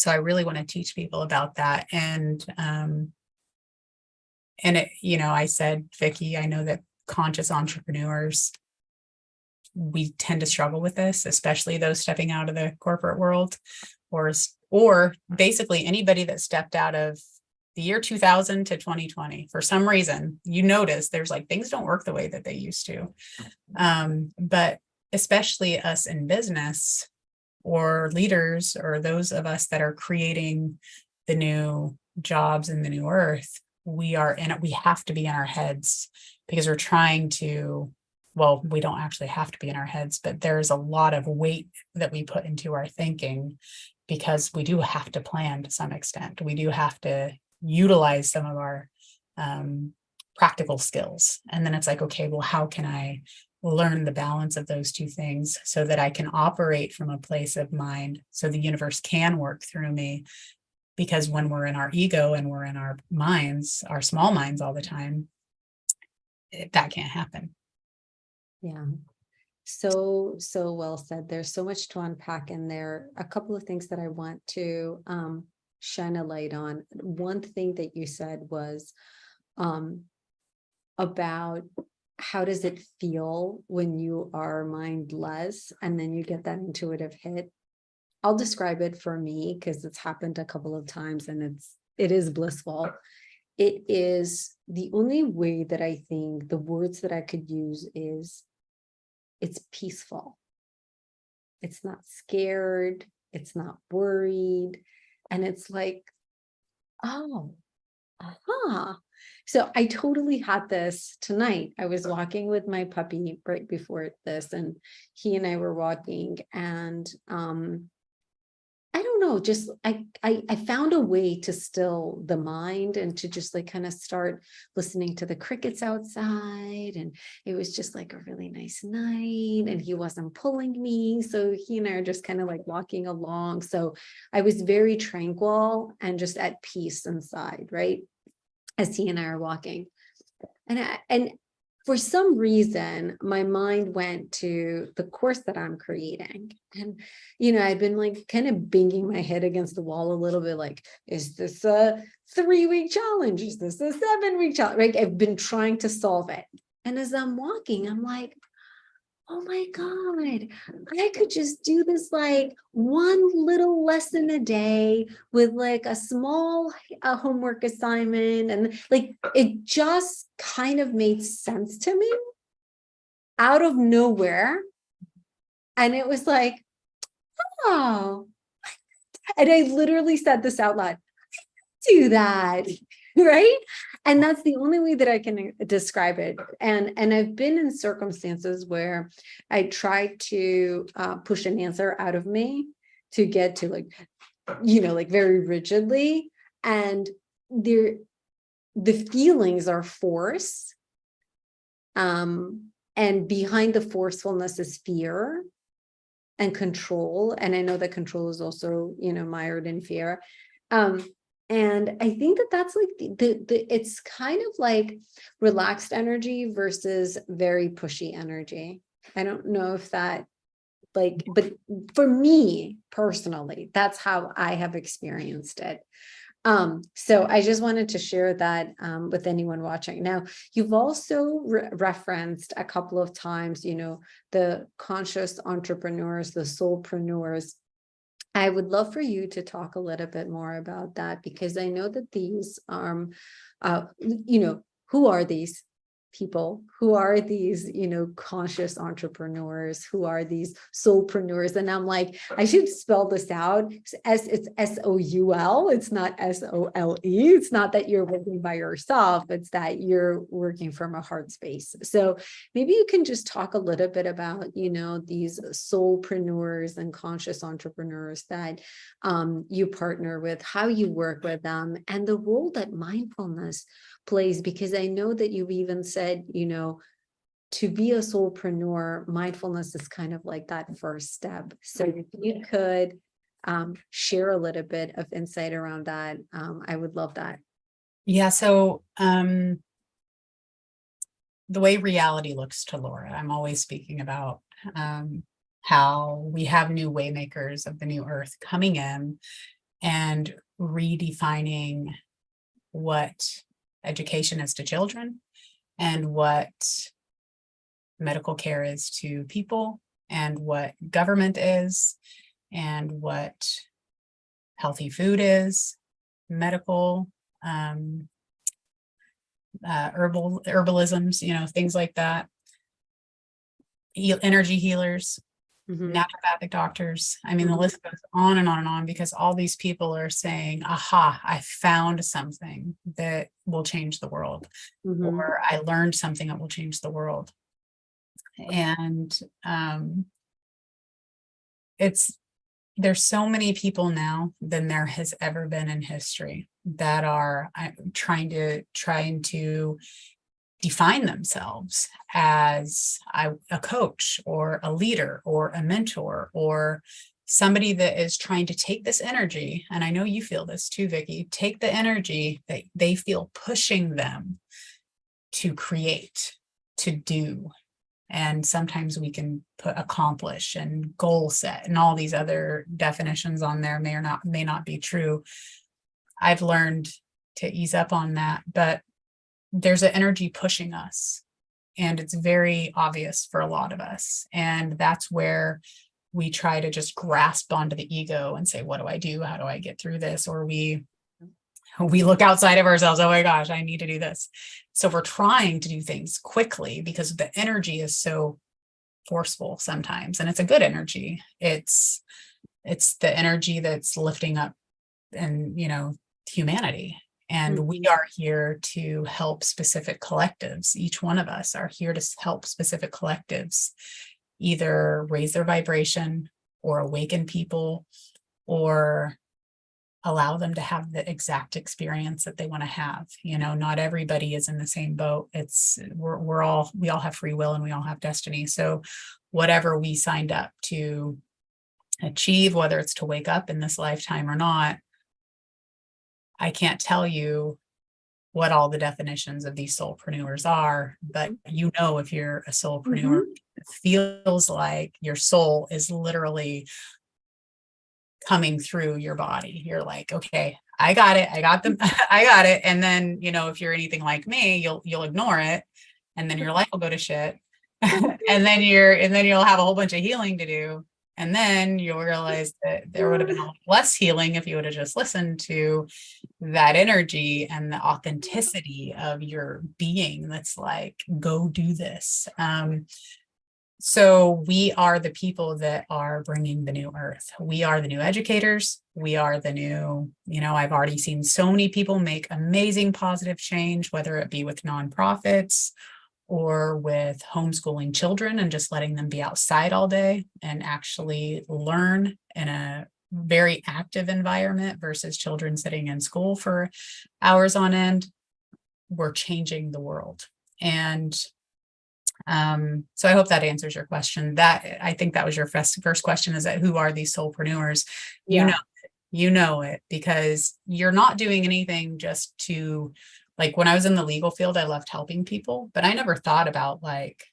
I really want to teach people about that. And it, I said, Vicki, I know that conscious entrepreneurs, we tend to struggle with this, especially those stepping out of the corporate world, or basically anybody that stepped out of the year 2000 to 2020. For some reason, you notice there's like things don't work the way that they used to. But especially us in business, or leaders, or those of us that are creating the new jobs in the new earth, we have to be in our heads, because we're trying to, well, we don't actually have to be in our heads, but there's a lot of weight that we put into our thinking, because we do have to plan to some extent. We do have to utilize some of our practical skills. And then it's like, okay, well, how can I learn the balance of those two things so that I can operate from a place of mind, so the universe can work through me? Because when we're in our ego and we're in our minds, our small minds all the time, that can't happen. Yeah. So well said. There's so much to unpack in there. A couple of things that I want to shine a light on. One thing that you said was about how does it feel when you are mindless, and then you get that intuitive hit. I'll describe it for me, because it's happened a couple of times, and it is blissful. It is the only way that I think the words that I could use is, it's peaceful. It's not scared. It's not worried. And it's like, oh, So I totally had this tonight. I was walking with my puppy right before this, and he and I were walking, and I don't know, just I found a way to still the mind, and to just like kind of start listening to the crickets outside. And it was just like a really nice night, and he wasn't pulling me. So he and I are just kind of like walking along. So I was very tranquil and just at peace inside, right? As he and I are walking. And for some reason, my mind went to the course that I'm creating. And, I'd been like kind of banging my head against the wall a little bit, like, is this a 3-week challenge? Is this a 7-week challenge? Right? I've been trying to solve it. And as I'm walking, I'm like, oh my God, I could just do this like one little lesson a day with like a small homework assignment. And like, it just kind of made sense to me out of nowhere. And it was like, oh, and I literally said this out loud, do that. Right. And that's the only way that I can describe it. And I've been in circumstances where I tried to push an answer out of me to get to like, like very rigidly. And the feelings are force. And behind the forcefulness is fear and control. And I know that control is also, mired in fear. And I think that that's like it's kind of like relaxed energy versus very pushy energy. I don't know if that but for me personally, that's how I have experienced it. So I just wanted to share that with anyone watching. Now, you've also referenced a couple of times, the conscious entrepreneurs, the soulpreneurs. I would love for you to talk a little bit more about that, because I know that these, who are these people? Who are these, conscious entrepreneurs? Who are these soulpreneurs? And I'm like, I should spell this out. It's SOUL. It's not SOLE. It's not that you're working by yourself. It's that you're working from a heart space. So maybe you can just talk a little bit about, these soulpreneurs and conscious entrepreneurs that you partner with, how you work with them, and the role that mindfulness plays, because I know that you've even said, to be a soulpreneur, mindfulness is kind of like that first step. So if you could share a little bit of insight around that, I would love that. Yeah. So the way reality looks to Lora, I'm always speaking about how we have new waymakers of the new earth coming in and redefining what education is to children and what medical care is to people and what government is and what healthy food is, medical, herbalisms, things like that, energy healers, naturopathic doctors. I mean, the list goes on and on and on, because all these people are saying, aha, I found something that will change the world, or I learned something that will change the world. And there's so many people now than there has ever been in history that are trying to define themselves as a coach or a leader or a mentor or somebody that is trying to take this energy. And I know you feel this too, Vicki, take the energy that they feel pushing them to create, to do. And sometimes we can put accomplish and goal set and all these other definitions on there may not be true. I've learned to ease up on that, but there's an energy pushing us, and it's very obvious for a lot of us. And that's where we try to just grasp onto the ego and say, what do I do? How do I get through this? Or we look outside of ourselves. Oh my gosh, I need to do this. So we're trying to do things quickly because the energy is so forceful sometimes. And it's a good energy. It's the energy that's lifting up and, humanity. And we are here to help specific collectives. Each one of us are here to help specific collectives either raise their vibration or awaken people or allow them to have the exact experience that they want to have. Not everybody is in the same boat. We all have free will and we all have destiny. So whatever we signed up to achieve, whether it's to wake up in this lifetime or not, I can't tell you what all the definitions of these soulpreneurs are, but if you're a soulpreneur, it feels like your soul is literally coming through your body. You're like, okay, I got it. I got them. I got it. And then, if you're anything like me, you'll ignore it. And then your life will go to shit. and then you'll have a whole bunch of healing to do. And then you'll realize that there would have been a lot less healing if you would have just listened to that energy and the authenticity of your being that's like, go do this. So we are the people that are bringing the new earth. We are the new educators. We are the new, I've already seen so many people make amazing positive change, whether it be with nonprofits or with homeschooling children and just letting them be outside all day and actually learn in a very active environment versus children sitting in school for hours on end. we're changing the world. And so I hope that answers your question. That, I think that was your first question, is that who are these soulpreneurs? Yeah. You know it, because you're not doing anything just to, like, when I was in the legal field, I loved helping people, but I never thought about like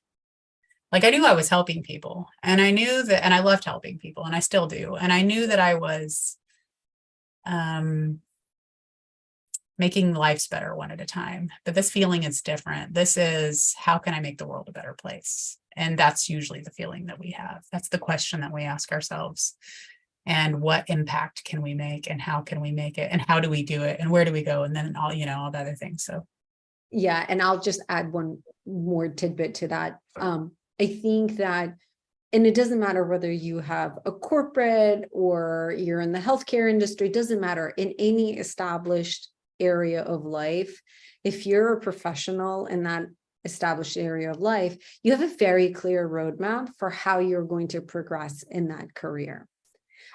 I knew I was helping people, and I knew that, and I loved helping people, and I still do. And I knew that I was making lives better one at a time. But this feeling is different. This is, how can I make the world a better place? And that's usually the feeling that we have. That's the question that we ask ourselves. And what impact can we make, and how can we make it, and how do we do it, and where do we go? And then all, all the other things. So yeah, and I'll just add one more tidbit to that. I think that, and it doesn't matter whether you have a corporate or you're in the healthcare industry, it doesn't matter, in any established area of life, if you're a professional in that established area of life, you have a very clear roadmap for how you're going to progress in that career.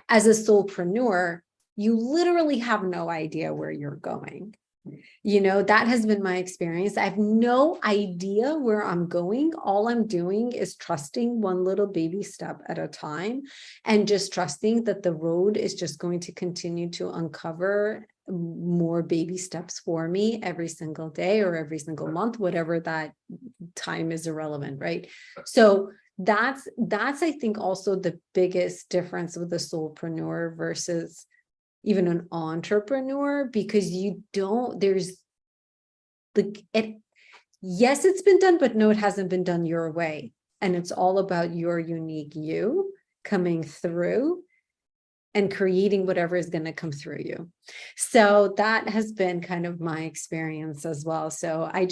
As a soulpreneur, you literally have no idea where you're going. That has been my experience. I have no idea where I'm going. All I'm doing is trusting one little baby step at a time, and just trusting that the road is just going to continue to uncover more baby steps for me every single day or every single month, whatever that time is irrelevant, right? So that's I think also the biggest difference with the soulpreneur versus even an entrepreneur, because there's yes, it's been done, but no, it hasn't been done your way. And it's all about your unique you coming through and creating whatever is going to come through you. So that has been kind of my experience as well. So I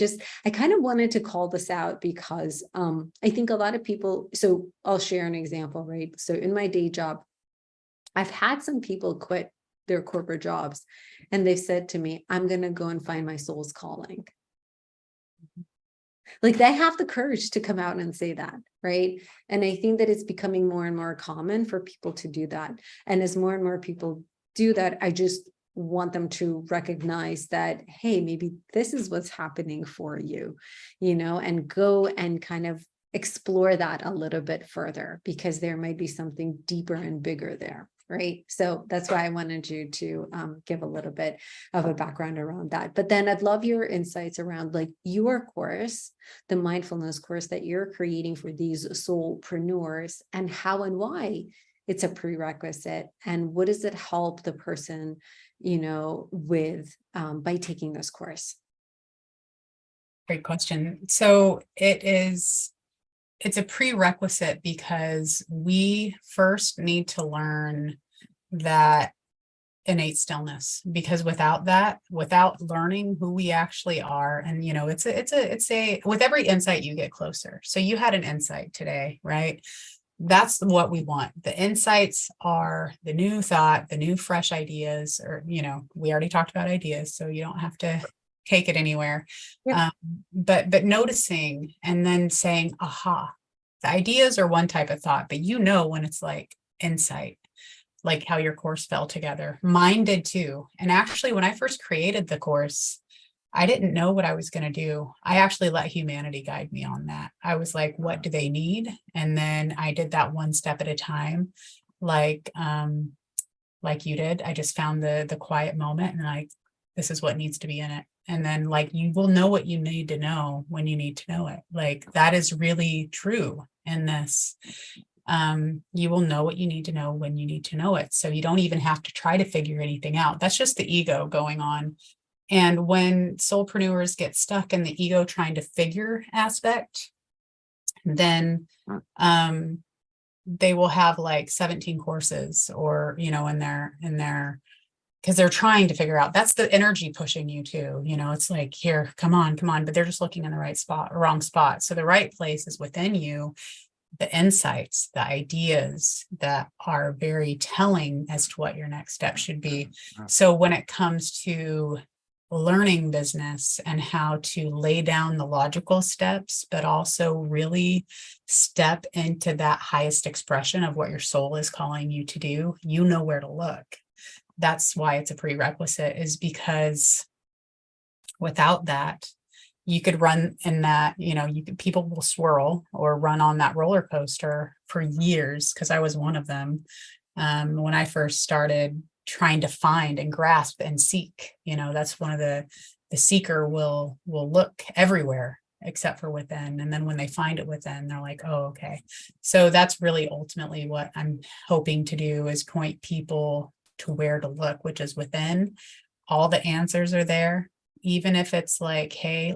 kind of wanted to call this out because I think a lot of people, so I'll share an example, right? So in my day job, I've had some people quit their corporate jobs, and they've said to me, I'm going to go and find my soul's calling. Like, they have the courage to come out and say that, right? And I think that it's becoming more and more common for people to do that. And as more and more people do that, I just want them to recognize that, hey, maybe this is what's happening for you, and go and kind of explore that a little bit further, because there might be something deeper and bigger there. Right. So that's why I wanted you to give a little bit of a background around that. But then I'd love your insights around like your course, the mindfulness course that you're creating for these soulpreneurs, and how and why it's a prerequisite, and what does it help the person, with by taking this course? great question. So it's a prerequisite because we first need to learn that innate stillness, because without learning who we actually are, and it's a with every insight you get closer. So you had an insight today, right? That's what we want. The insights are the new thought, the new fresh ideas, or we already talked about ideas, so you don't have to take it anywhere. Yep. But noticing and then saying, aha, the ideas are one type of thought, but when it's like insight, like how your course fell together. Mine did too. And actually, when I first created the course, I didn't know what I was going to do. I actually let humanity guide me on that. I was like, what do they need? And then I did that one step at a time, like you did. I just found the quiet moment, and like, this is what needs to be in it. And then like, you will know what you need to know when you need to know it. Like, that is really true in this. You will know what you need to know when you need to know it. So you don't even have to try to figure anything out. That's just the ego going on. And when soulpreneurs get stuck in the ego trying to figure aspect, then they will have like 17 courses, or in their because they're trying to figure out. That's the energy pushing you to, it's like, here, come on, but they're just looking in the right spot, wrong spot. So the right place is within you, the insights, the ideas that are very telling as to what your next step should be. So when it comes to learning business and how to lay down the logical steps, but also really step into that highest expression of what your soul is calling you to do, where to look. That's why it's a prerequisite, is because Without that, you could run in that, people will swirl or run on that roller coaster for years, because I was one of them. When I first started trying to find and grasp and seek, that's one of the seeker will look everywhere except for within. And then when they find it within, they're like, oh, okay. So that's really ultimately what I'm hoping to do, is point people to where to look, which is within. All the answers are there. Even if it's like, hey,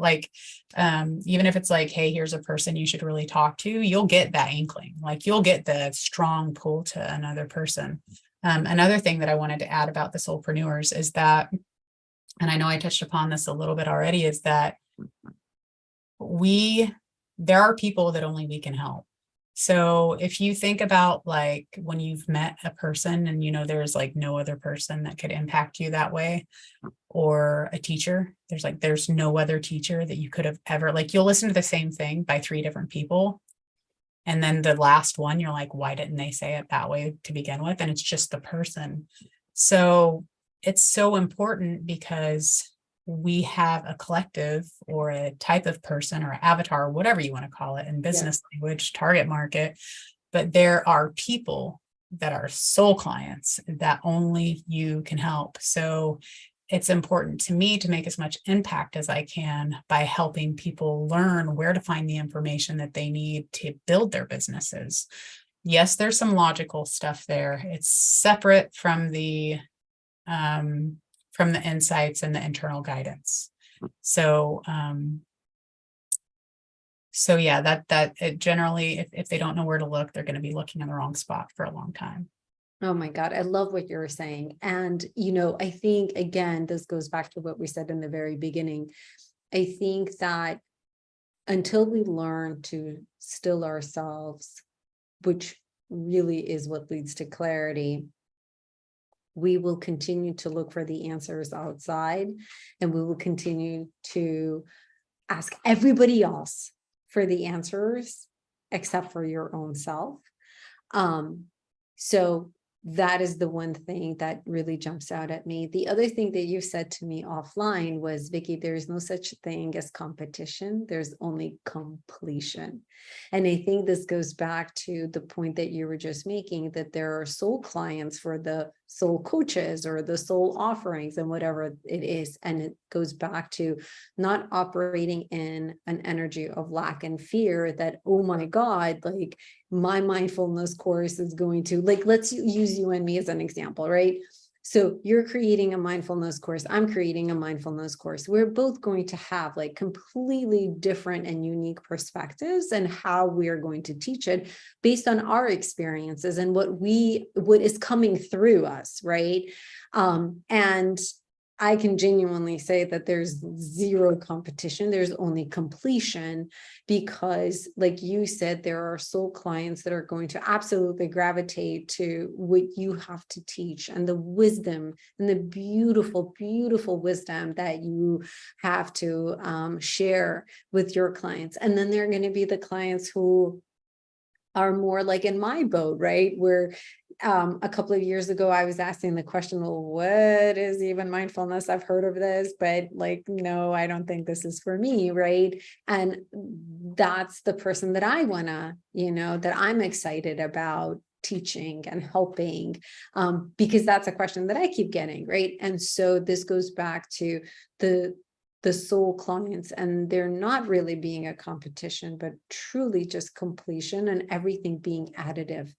here's a person you should really talk to, you'll get that inkling, like you'll get the strong pull to another person. Another thing that I wanted to add about the soulpreneurs is that, and I know I touched upon this a little bit already, is that there are people that only we can help. So if you think about like when you've met a person and there's like no other person that could impact you that way, or a teacher, there's no other teacher that you could have ever, like, you'll listen to the same thing by 3 different people, and then the last one, you're like, why didn't they say it that way to begin with? And it's just the person. So it's so important, because we have a collective or a type of person or avatar, whatever you want to call it in business language, target market, but there are people that are soul clients that only you can help. So it's important to me to make as much impact as I can by helping people learn where to find the information that they need to build their businesses. Yes, there's some logical stuff there. It's separate from the insights and the internal guidance. So yeah, that it generally, if they don't know where to look, they're going to be looking in the wrong spot for a long time. Oh my God, I love what you're saying. And, I think, again, this goes back to what we said in the very beginning. I think that until we learn to still ourselves, which really is what leads to clarity, we will continue to look for the answers outside, and we will continue to ask everybody else for the answers except for your own self. So that is the one thing that really jumps out at me. The other thing that you said to me offline was, Vicki, there is no such thing as competition. There's only completion. And I think this goes back to the point that you were just making, that there are soul clients for the soul coaches or the soul offerings and whatever it is. And it goes back to not operating in an energy of lack and fear that, oh my God, like my mindfulness course is going to, like, let's use you and me as an example, right? So you're creating a mindfulness course. I'm creating a mindfulness course. We're both going to have like completely different and unique perspectives and how we are going to teach it based on our experiences and what is coming through us, right? And I can genuinely say that there's zero competition. There's only completion, because like you said, there are soul clients that are going to absolutely gravitate to what you have to teach and the wisdom and the beautiful, beautiful wisdom that you have to share with your clients. And then there are going to be the clients who are more like in my boat, right? Where a couple of years ago, I was asking the question, well, what is even mindfulness? I've heard of this, but like, no, I don't think this is for me, right? And that's the person that I wanna, that I'm excited about teaching and helping, because that's a question that I keep getting, right? And so this goes back to the soul clients, and they're not really being a competition, but truly just completion and everything being additive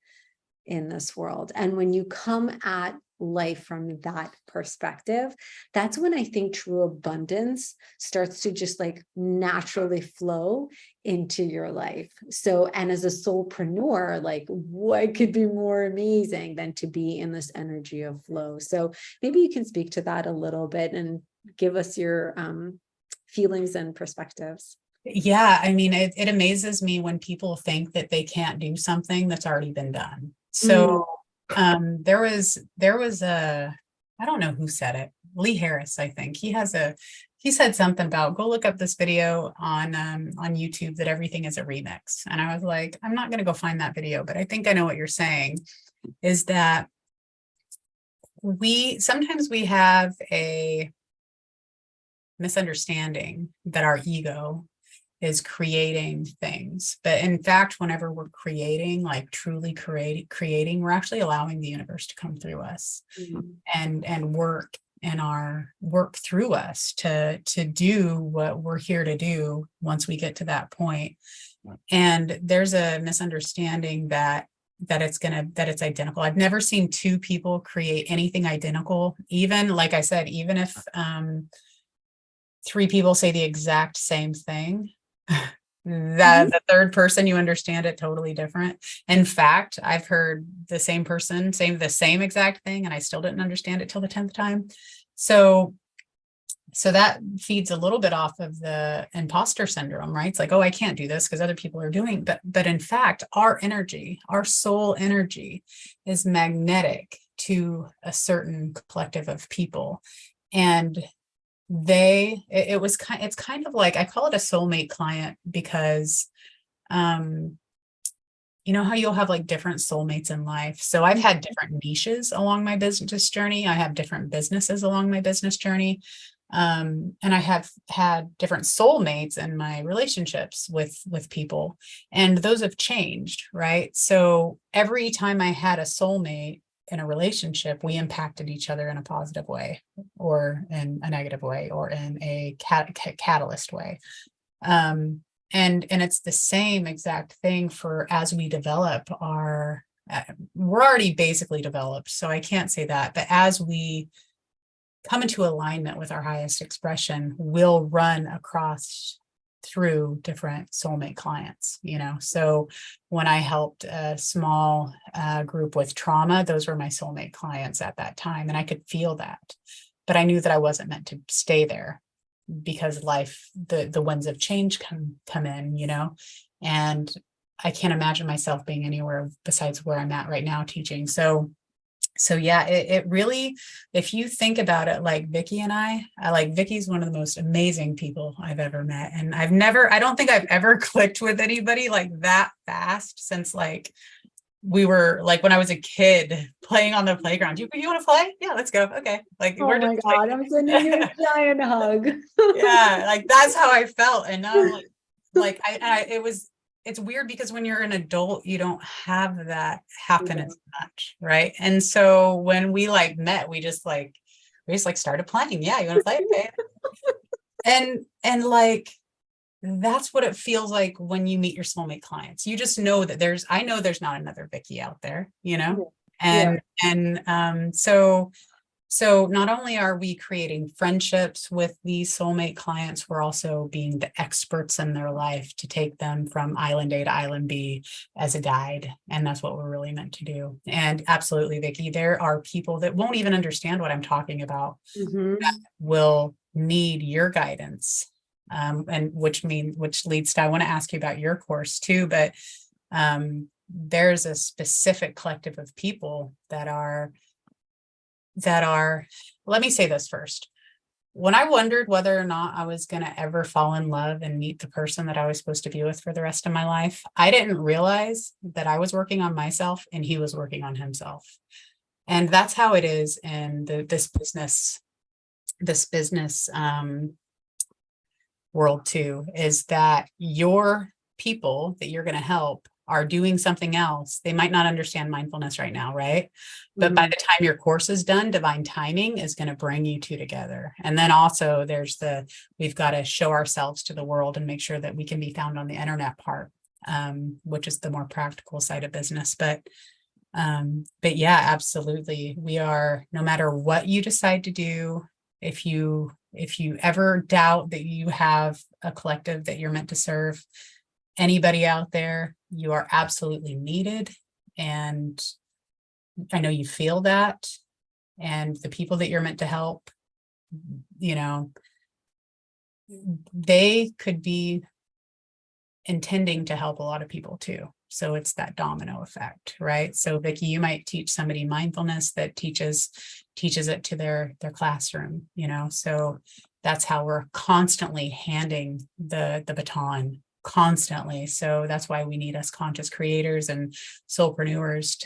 in this world. And when you come at life from that perspective, that's when I think true abundance starts to just like naturally flow into your life. So, and as a soulpreneur, like what could be more amazing than to be in this energy of flow? So maybe you can speak to that a little bit and give us your feelings and perspectives. Yeah, I mean, it amazes me when people think that they can't do something that's already been done. So there was I don't know who said it, Lee Harris, I think. He said something about, go look up this video on YouTube that everything is a remix. And I was like, I'm not going to go find that video, but I think I know what you're saying, is that sometimes we have misunderstanding that our ego is creating things. But in fact, whenever we're creating, like truly creating, we're actually allowing the universe to come through us and work work through us to do what we're here to do once we get to that point. And there's a misunderstanding that it's identical. I've never seen two people create anything identical. Even like I said, even if three people say the exact same thing, that the third person, you understand it totally different. In fact, I've heard the same person saying the same exact thing, and I still didn't understand it till the 10th time. So that feeds a little bit off of the imposter syndrome, right? It's like, oh, I can't do this because other people are doing, but in fact, our energy, our soul energy is magnetic to a certain collective of people. And it's kind of like, I call it a soulmate client because, you know how you'll have like different soulmates in life. So I've had different niches along my business journey. I have different businesses along my business journey. And I have had different soulmates in my relationships with people, and those have changed, right? So every time I had a soulmate in a relationship, we impacted each other in a positive way, or in a negative way, or in a catalyst way. And it's the same exact thing for as we develop we're already basically developed, so I can't say that, but as we come into alignment with our highest expression, we'll run across through different soulmate clients, you know. So when I helped a small group with trauma, those were my soulmate clients at that time, and I could feel that. But I knew that I wasn't meant to stay there because life, the winds of change come in, you know, and I can't imagine myself being anywhere besides where I'm at right now teaching. So yeah, it really, if you think about it, like Vicki and I like Vicki's one of the most amazing people I've ever met. And I don't think I've ever clicked with anybody like that fast since like we were like when I was a kid playing on the playground. You want to play? Yeah, let's go. Okay. Like Oh my God, I'm sending you a giant hug. Yeah, like that's how I felt. And now I'm like it's weird because when you're an adult, you don't have that happen as much, right? And so when we like met, we just started playing. Yeah, you want to play? Okay. And like that's what it feels like when you meet your soulmate clients. You just know that I know there's not another Vicki out there, you know? So not only are we creating friendships with these soulmate clients, we're also being the experts in their life to take them from island A to island B as a guide. And that's what we're really meant to do. And absolutely, Vicki, there are people that won't even understand what I'm talking about, that will need your guidance. And which leads to, I want to ask you about your course too, but there's a specific collective of people that are, let me say this first. When I wondered whether or not I was going to ever fall in love and meet the person that I was supposed to be with for the rest of my life, I didn't realize that I was working on myself and he was working on himself. And that's how it is in this business world too, is that your people that you're going to help are doing something else. They might not understand mindfulness right now, right? But by the time your course is done, divine timing is going to bring you two together. And then also we've got to show ourselves to the world and make sure that we can be found on the internet part, which is the more practical side of business. But yeah, absolutely. We are, no matter what you decide to do, if you ever doubt that you have a collective that you're meant to serve, anybody out there, you are absolutely needed. And I know you feel that. And the people that you're meant to help, you know, they could be intending to help a lot of people too. So it's that domino effect, right? So Vicki, you might teach somebody mindfulness that teaches it to their classroom, you know. So that's how we're constantly handing the baton constantly. So that's why we need us conscious creators and soulpreneurs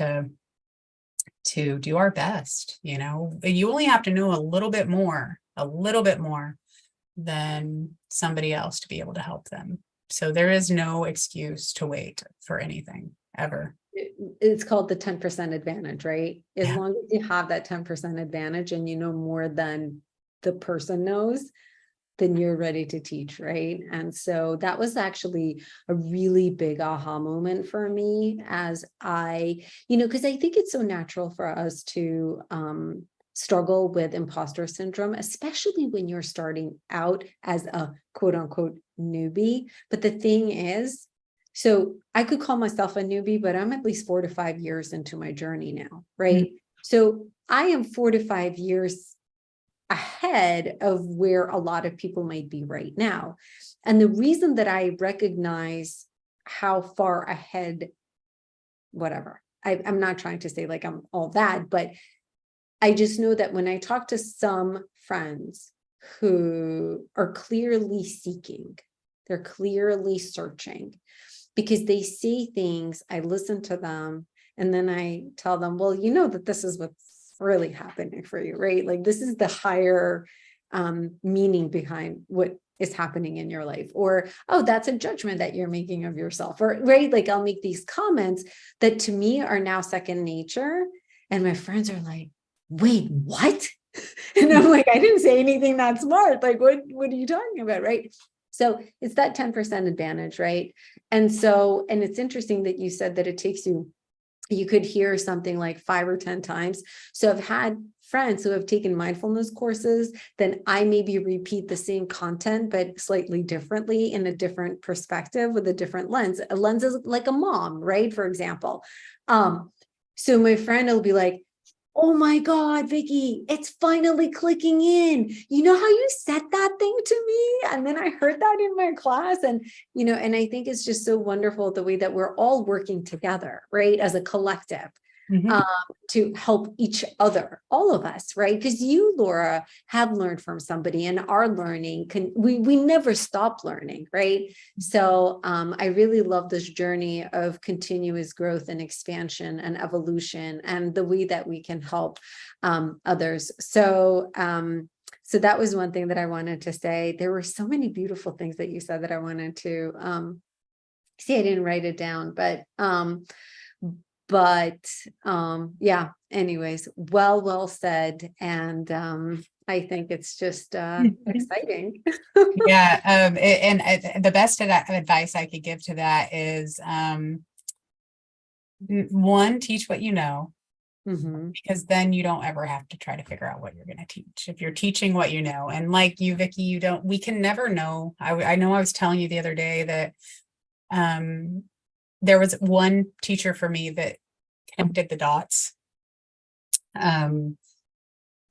to do our best. You know, you only have to know a little bit more than somebody else to be able to help them. So there is no excuse to wait for anything ever. It's called the 10% advantage, right? As Yeah. long as you have that 10% advantage and you know more than the person knows, then you're ready to teach, right? And so that was actually a really big aha moment for me as because I think it's so natural for us to struggle with imposter syndrome, especially when you're starting out as a quote unquote newbie. But the thing is, so I could call myself a newbie, but I'm at least 4 to 5 years into my journey now, right? So I am 4 to 5 years ahead of where a lot of people might be right now. And the reason that I recognize how far ahead, whatever, I'm not trying to say like I'm all that, but I just know that when I talk to some friends who are clearly seeking, they're clearly searching because they see things, I listen to them, and then I tell them, well, you know that this is what's really happening for you, right? Like this is the higher meaning behind what is happening in your life, or, oh, that's a judgment that you're making of yourself, or right. Like I'll make these comments that to me are now second nature. And my friends are like, wait, what? And I'm like, I didn't say anything that smart. Like, what are you talking about? Right. So it's that 10% advantage, right? And it's interesting that you said that it takes you could hear something like 5 or 10 times. So I've had friends who have taken mindfulness courses, then I maybe repeat the same content, but slightly differently in a different perspective with a different lens. A lens is like a mom, right? For example. So my friend will be like, oh my God, Vicki, it's finally clicking in. You know how you said that thing to me? And then I heard that in my class. And I think it's just so wonderful the way that we're all working together, right? As a collective. To help each other, all of us, right? Because you, Lora, have learned from somebody and are learning. We never stop learning, right? So I really love this journey of continuous growth and expansion and evolution and the way that we can help others. So that was one thing that I wanted to say. There were so many beautiful things that you said that I wanted to see. I didn't write it down, but yeah, anyways, well said. And I think it's just exciting. Yeah. And the best advice I could give to that is, one, teach what you know, because then you don't ever have to try to figure out what you're going to teach. If you're teaching what you know, and like you, Vicki, we can never know. I know I was telling you the other day that there was one teacher for me that connected the dots. But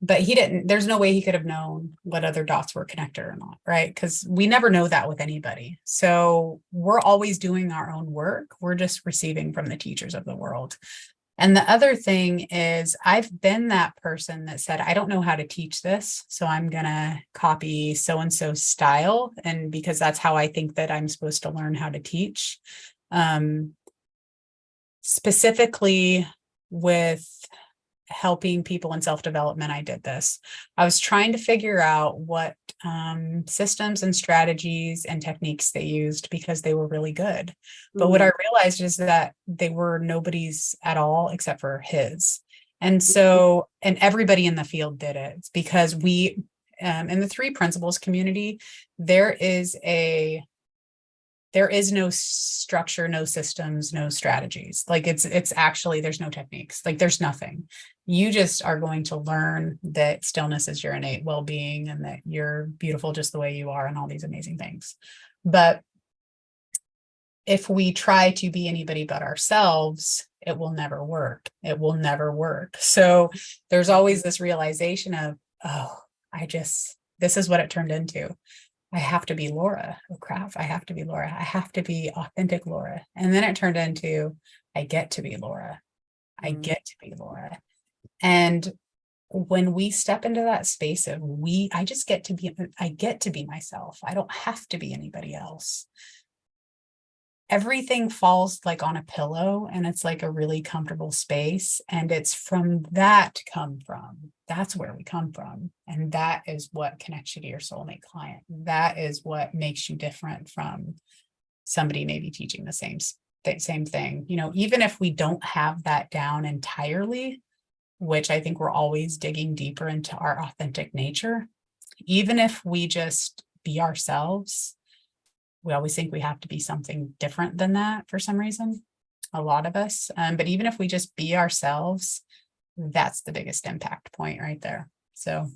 there's no way he could have known what other dots were connected or not, right? Because we never know that with anybody. So we're always doing our own work. We're just receiving from the teachers of the world. And the other thing is, I've been that person that said, I don't know how to teach this, so I'm going to copy so-and-so style. And because that's how I think that I'm supposed to learn how to teach. Specifically with helping people in self-development, I did this. I was trying to figure out what systems and strategies and techniques they used because they were really good. But what I realized is that they were nobody's at all except for his. And so, and everybody in the field did it. It's because we, in the 3 principles community, there is no structure, no systems, no strategies. Like it's actually, there's no techniques, like there's nothing. You just are going to learn that stillness is your innate well-being and that you're beautiful just the way you are and all these amazing things. But if we try to be anybody but ourselves, it will never work. It will never work. So there's always this realization of, oh, this is what it turned into. I have to be Lora. Oh crap. I have to be Lora. I have to be authentic Lora. And then it turned into, I get to be Lora. I get to be Lora. And when we step into that space of I get to be myself. I don't have to be anybody else. everything falls like on a pillow, and it's like a really comfortable space. And it's from that to come from. That's where we come from. And that is what connects you to your soulmate client. That is what makes you different from somebody maybe teaching the same thing. Even if we don't have that down entirely, which I think we're always digging deeper into our authentic nature, even if we just be ourselves, we always think we have to be something different than that for some reason, a lot of us. But even if we just be ourselves, that's the biggest impact point right there. So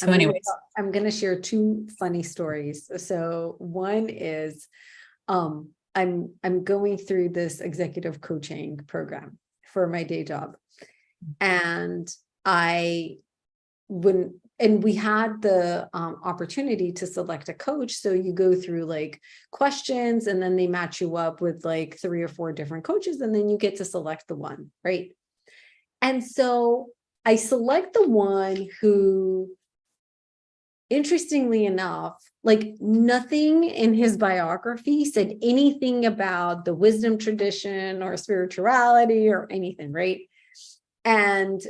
anyways. I'm going to share two funny stories. So one is, I'm going through this executive coaching program for my day job. And we had the opportunity to select a coach. So you go through like questions, and then they match you up with like 3 or 4 different coaches, and then you get to select the one, right? And so I select the one who, interestingly enough, like nothing in his biography said anything about the wisdom tradition or spirituality or anything, right? And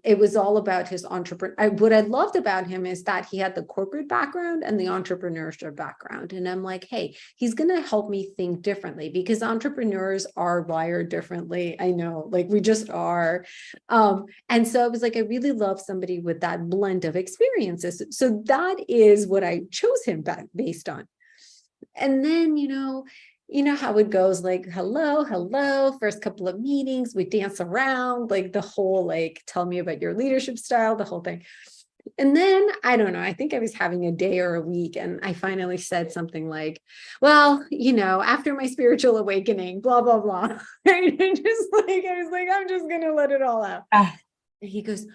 it was all about his entrepreneur. What I loved about him is that he had the corporate background and the entrepreneurship background. And I'm like, hey, he's going to help me think differently, because entrepreneurs are wired differently. I know, like we just are. And so I was like, I really love somebody with that blend of experiences. So that is what I chose him based on. And then, you know how it goes, like, hello, first couple of meetings, we dance around, like the whole, like, tell me about your leadership style, the whole thing. And then, I don't know, I think I was having a day or a week, and I finally said something like, well, after my spiritual awakening, blah, blah, blah. Right? And just like, I was like, I'm just going to let it all out. And he goes,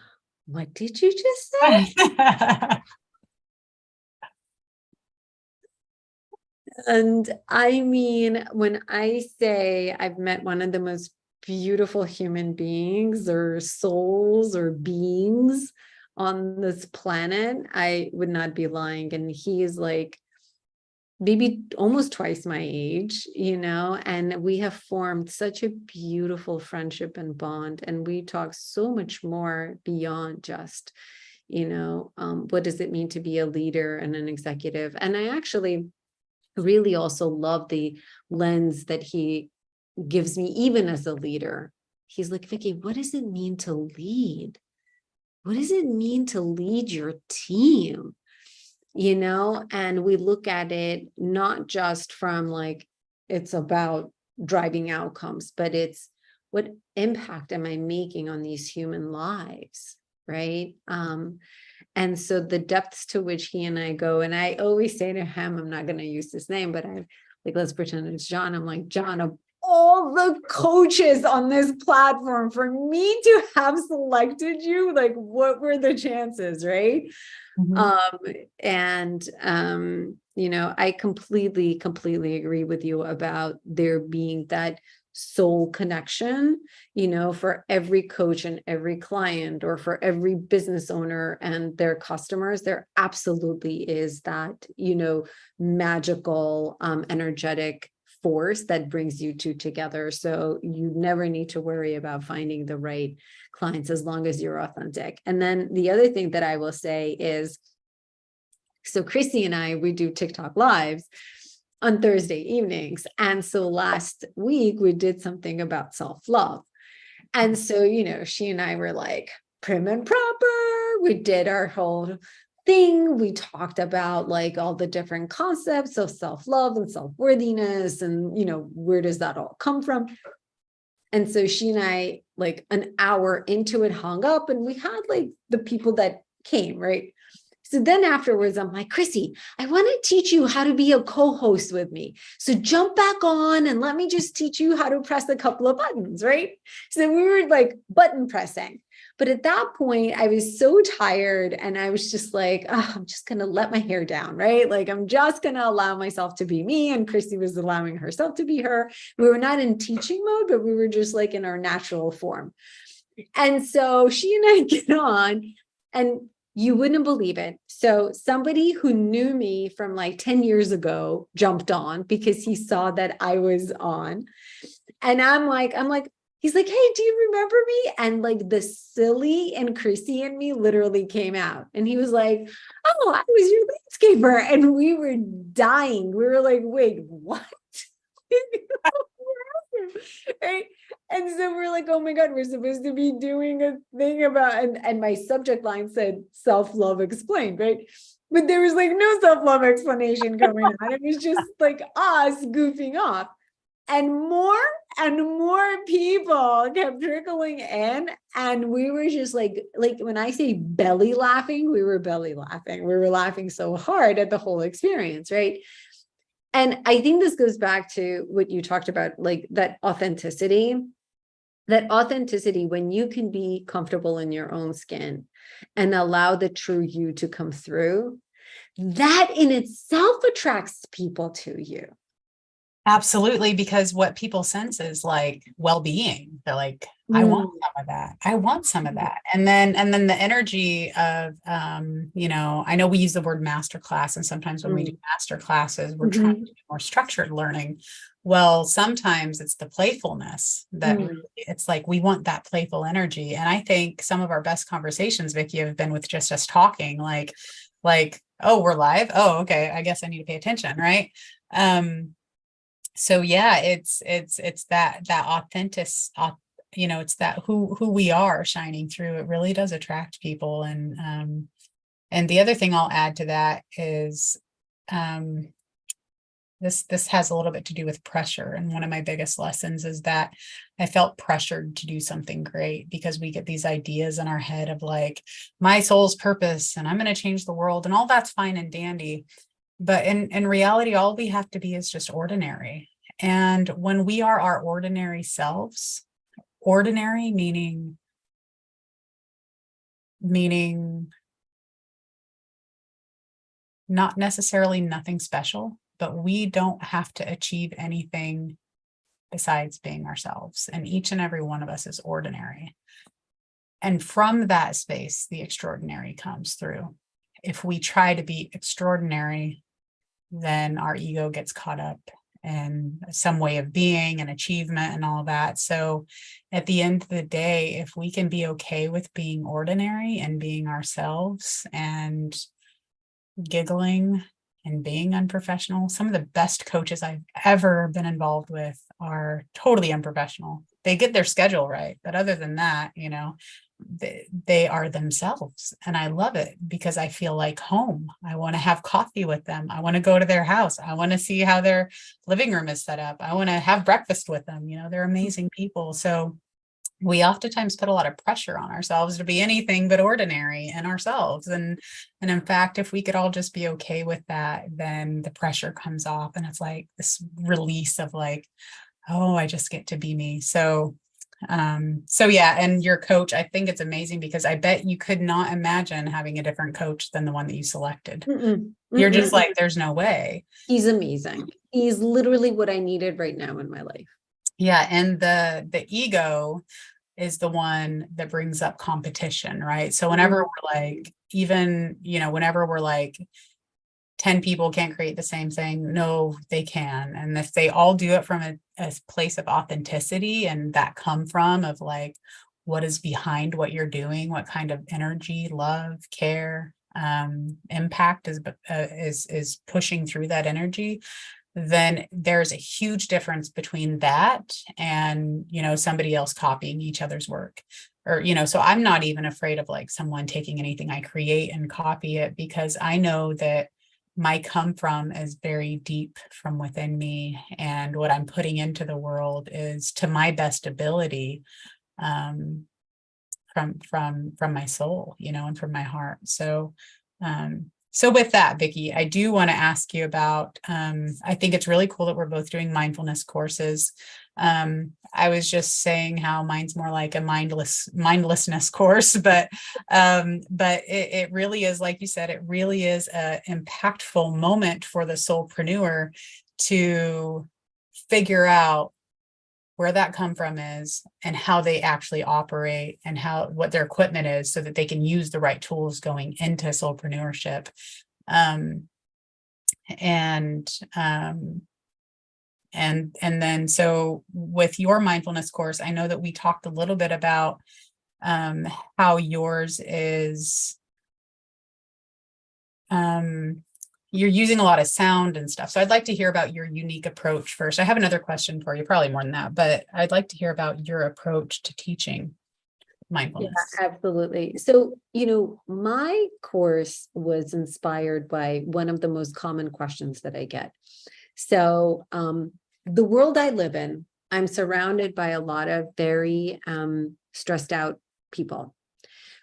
what did you just say? And I mean, when I say I've met one of the most beautiful human beings or souls or beings on this planet, I would not be lying. And he is like maybe almost twice my age, and we have formed such a beautiful friendship and bond. And we talk so much more beyond just, what does it mean to be a leader and an executive? And I actually really also love the lens that he gives me, even as a leader. He's like, Vicki, what does it mean to lead? What does it mean to lead your team? And we look at it not just from like, it's about driving outcomes, but it's what impact am I making on these human lives? Right. And so the depths to which he and I go, and I always say to him, I'm not going to use his name, but I'm like, let's pretend it's John. I'm like, John, of all the coaches on this platform, for me to have selected you, like, what were the chances, right? I completely agree with you about there being that soul connection, for every coach and every client, or for every business owner and their customers. There absolutely is that, magical, energetic force that brings you two together. So you never need to worry about finding the right clients as long as you're authentic. And then the other thing that I will say is, so Chrissy and I, we do TikTok lives on Thursday evenings. And so last week we did something about self-love. And so, she and I were like prim and proper. We did our whole thing. We talked about like all the different concepts of self-love and self-worthiness, and, where does that all come from? And so she and I, like an hour into it, hung up, and we had like the people that came, right? So then afterwards, I'm like, Chrissy, I want to teach you how to be a co-host with me. So jump back on and let me just teach you how to press a couple of buttons, right? So we were like button pressing. But at that point, I was so tired, and I was just like, oh, I'm just going to let my hair down, right? Like, I'm just going to allow myself to be me. And Chrissy was allowing herself to be her. We were not in teaching mode, but we were just like in our natural form. And so she and I get on, and You wouldn't believe it. So somebody who knew me from like 10 years ago jumped on because he saw that I was on. And I'm like, he's like, hey, do you remember me? And like the silly and Chrissy in me literally came out. And he was like, oh, I was your landscaper. And we were dying. We were like, wait, what? Right. And so we're like, oh my God, we're supposed to be doing a thing about, and my subject line said self-love explained, right? But there was like no self-love explanation going on. It was just like us goofing off. And more people kept trickling in. And we were just like when I say belly laughing, we were belly laughing. We were laughing so hard at the whole experience, right? And I think this goes back to what you talked about, like that authenticity, when you can be comfortable in your own skin and allow the true you to come through, that in itself attracts people to you. Absolutely, because what people sense is like well-being. They're like, I want some of that. I want some of that. And then the energy of, I know we use the word master class, and sometimes when we do master classes, we're trying to do more structured learning. Well, sometimes it's the playfulness that really, it's like, we want that playful energy. And I think some of our best conversations, Vicki, have been with just us talking like, oh, we're live. Oh, okay. I guess I need to pay attention. Right. So yeah, it's that authentic, it's that who we are shining through. It really does attract people. And the other thing I'll add to that is, this has a little bit to do with pressure. And one of my biggest lessons is that I felt pressured to do something great, because we get these ideas in our head of like, my soul's purpose, and I'm going to change the world, and all that's fine and dandy. But in reality, all we have to be is just ordinary. And when we are our ordinary selves, ordinary meaning not necessarily nothing special, but we don't have to achieve anything besides being ourselves. And each and every one of us is ordinary. And from that space, the extraordinary comes through. If we try to be extraordinary, then our ego gets caught up in some way of being and achievement and all that. So at the end of the day, if we can be okay with being ordinary and being ourselves and giggling and being unprofessional, some of the best coaches I've ever been involved with are totally unprofessional. They get their schedule right, but other than that, they are themselves. And I love it because I feel like home. I want to have coffee with them. I want to go to their house. I want to see how their living room is set up. I want to have breakfast with them. They're amazing people. So we oftentimes put a lot of pressure on ourselves to be anything but ordinary in ourselves. And in fact, if we could all just be okay with that, then the pressure comes off, and it's like this release of like, oh, I just get to be me. So yeah, and your coach, I think it's amazing, because I bet you could not imagine having a different coach than the one that you selected. You're just like, there's no way. He's amazing. He's literally what I needed right now in my life. Yeah, and the ego is the one that brings up competition, right? So whenever we're like, even, whenever we're like, 10 people can't create the same thing. No, they can. And if they all do it from a place of authenticity, and that come from of like, what is behind what you're doing, what kind of energy, love, care, impact is pushing through that energy, then there's a huge difference between that and, somebody else copying each other's work. Or, so I'm not even afraid of like someone taking anything I create and copy it, because I know that my come from is very deep from within me, and what I'm putting into the world is to my best ability, from my soul, and from my heart. So with that, Vicki, I do want to ask you about, I think it's really cool that we're both doing mindfulness courses. I was just saying how mine's more like a mindlessness course, but it really is, like you said, it really is an impactful moment for the soulpreneur to figure out where that come from is, and how they actually operate, and what their equipment is, so that they can use the right tools going into soulpreneurship. And then so with your mindfulness course, I know that we talked a little bit about how yours is, you're using a lot of sound and stuff. So I'd like to hear about your unique approach first. I have another question for you, probably more than that, but I'd like to hear about your approach to teaching mindfulness. Yeah, absolutely. So, my course was inspired by one of the most common questions that I get. So, the world I live in, I'm surrounded by a lot of very stressed out people,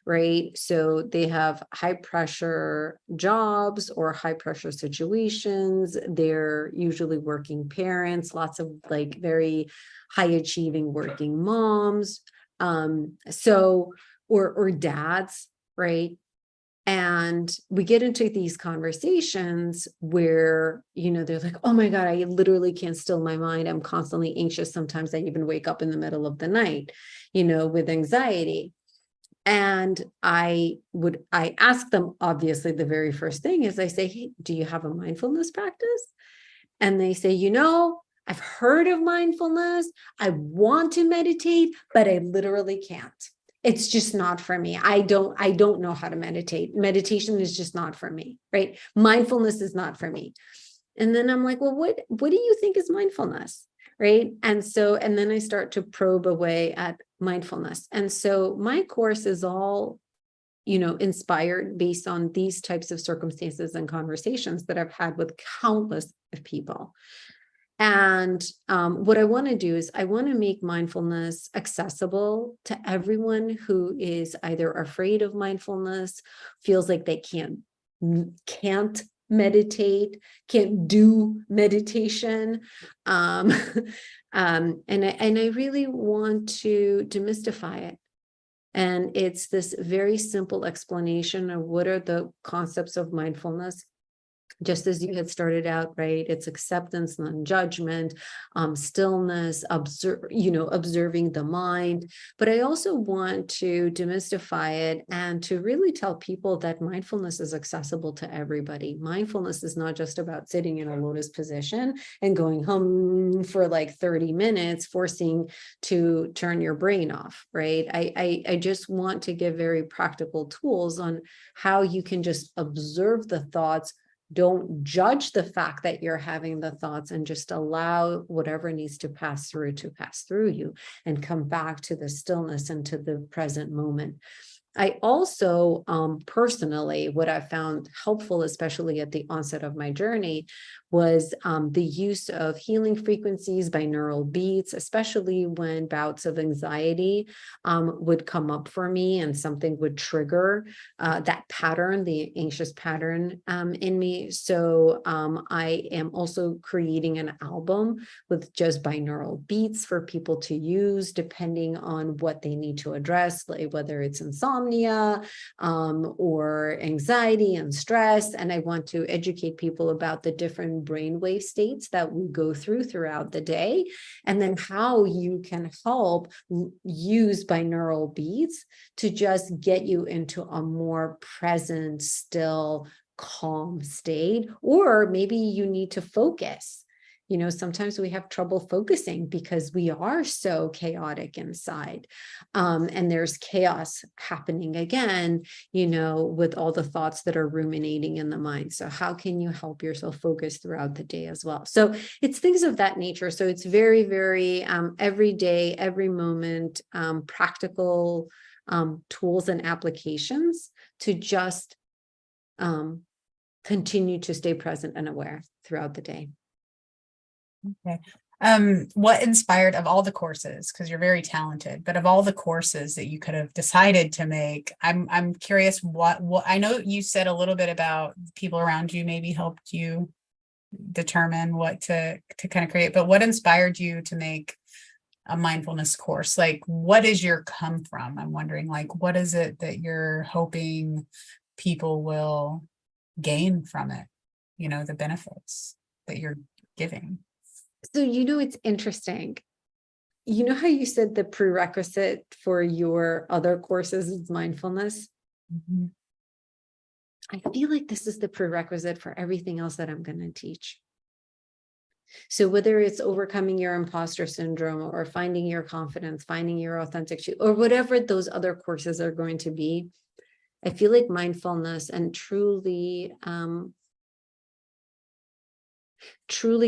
right? So they have high pressure jobs or high pressure situations. They're usually working parents, lots of like very high achieving working moms. Or dads, right? And we get into these conversations where, they're like, oh my God, I literally can't still my mind. I'm constantly anxious. Sometimes I even wake up in the middle of the night, with anxiety. And I ask them, obviously, the very first thing is I say, hey, do you have a mindfulness practice? And they say, I've heard of mindfulness. I want to meditate, but I literally can't. It's just not for me. I don't know how to meditate. Meditation is just not for me, right? Mindfulness is not for me. And then I'm like, well, what do you think is mindfulness? Right. And then I start to probe away at mindfulness. And so my course is all, inspired based on these types of circumstances and conversations that I've had with countless of people. And what I want to do is I want to make mindfulness accessible to everyone who is either afraid of mindfulness, feels like they can't meditate, can't do meditation. And I really want to demystify it. And it's this very simple explanation of what are the concepts of mindfulness. Just as you had started out, right? It's acceptance, non-judgment, stillness, observing the mind. But I also want to demystify it and to really tell people that mindfulness is accessible to everybody. Mindfulness is not just about sitting in a lotus position and going hum for like 30 minutes, forcing to turn your brain off, right? I just want to give very practical tools on how you can just observe the thoughts. Don't judge the fact that you're having the thoughts, and just allow whatever needs to pass through you, and come back to the stillness and to the present moment. I also personally, what I found helpful, especially at the onset of my journey, was the use of healing frequencies, binaural beats, especially when bouts of anxiety would come up for me and something would trigger that pattern, the anxious pattern in me. So I am also creating an album with just binaural beats for people to use depending on what they need to address, like whether it's insomnia, or anxiety and stress. And I want to educate people about the different brainwave states that we go throughout the day, and then how you can help use binaural beats to just get you into a more present, still, calm state. Or maybe you need to focus. Sometimes we have trouble focusing because we are so chaotic inside. And there's chaos happening again, with all the thoughts that are ruminating in the mind. So how can you help yourself focus throughout the day as well? So it's things of that nature. So it's very, very every day, every moment, practical tools and applications to just continue to stay present and aware throughout the day. Okay. What inspired, of all the courses, because you're very talented, but of all the courses that you could have decided to make, I'm curious what I know you said a little bit about people around you maybe helped you determine what to kind of create, but what inspired you to make a mindfulness course? Like, what is your come from? I'm wondering, like, what is it that you're hoping people will gain from it? The benefits that you're giving. So, it's interesting. you know how you said the prerequisite for your other courses is mindfulness? Mhm. I feel like this is the prerequisite for everything else that I'm going to teach. So whether it's overcoming your imposter syndrome or finding your confidence, finding your authentic truth, or whatever those other courses are going to be, I feel like mindfulness and truly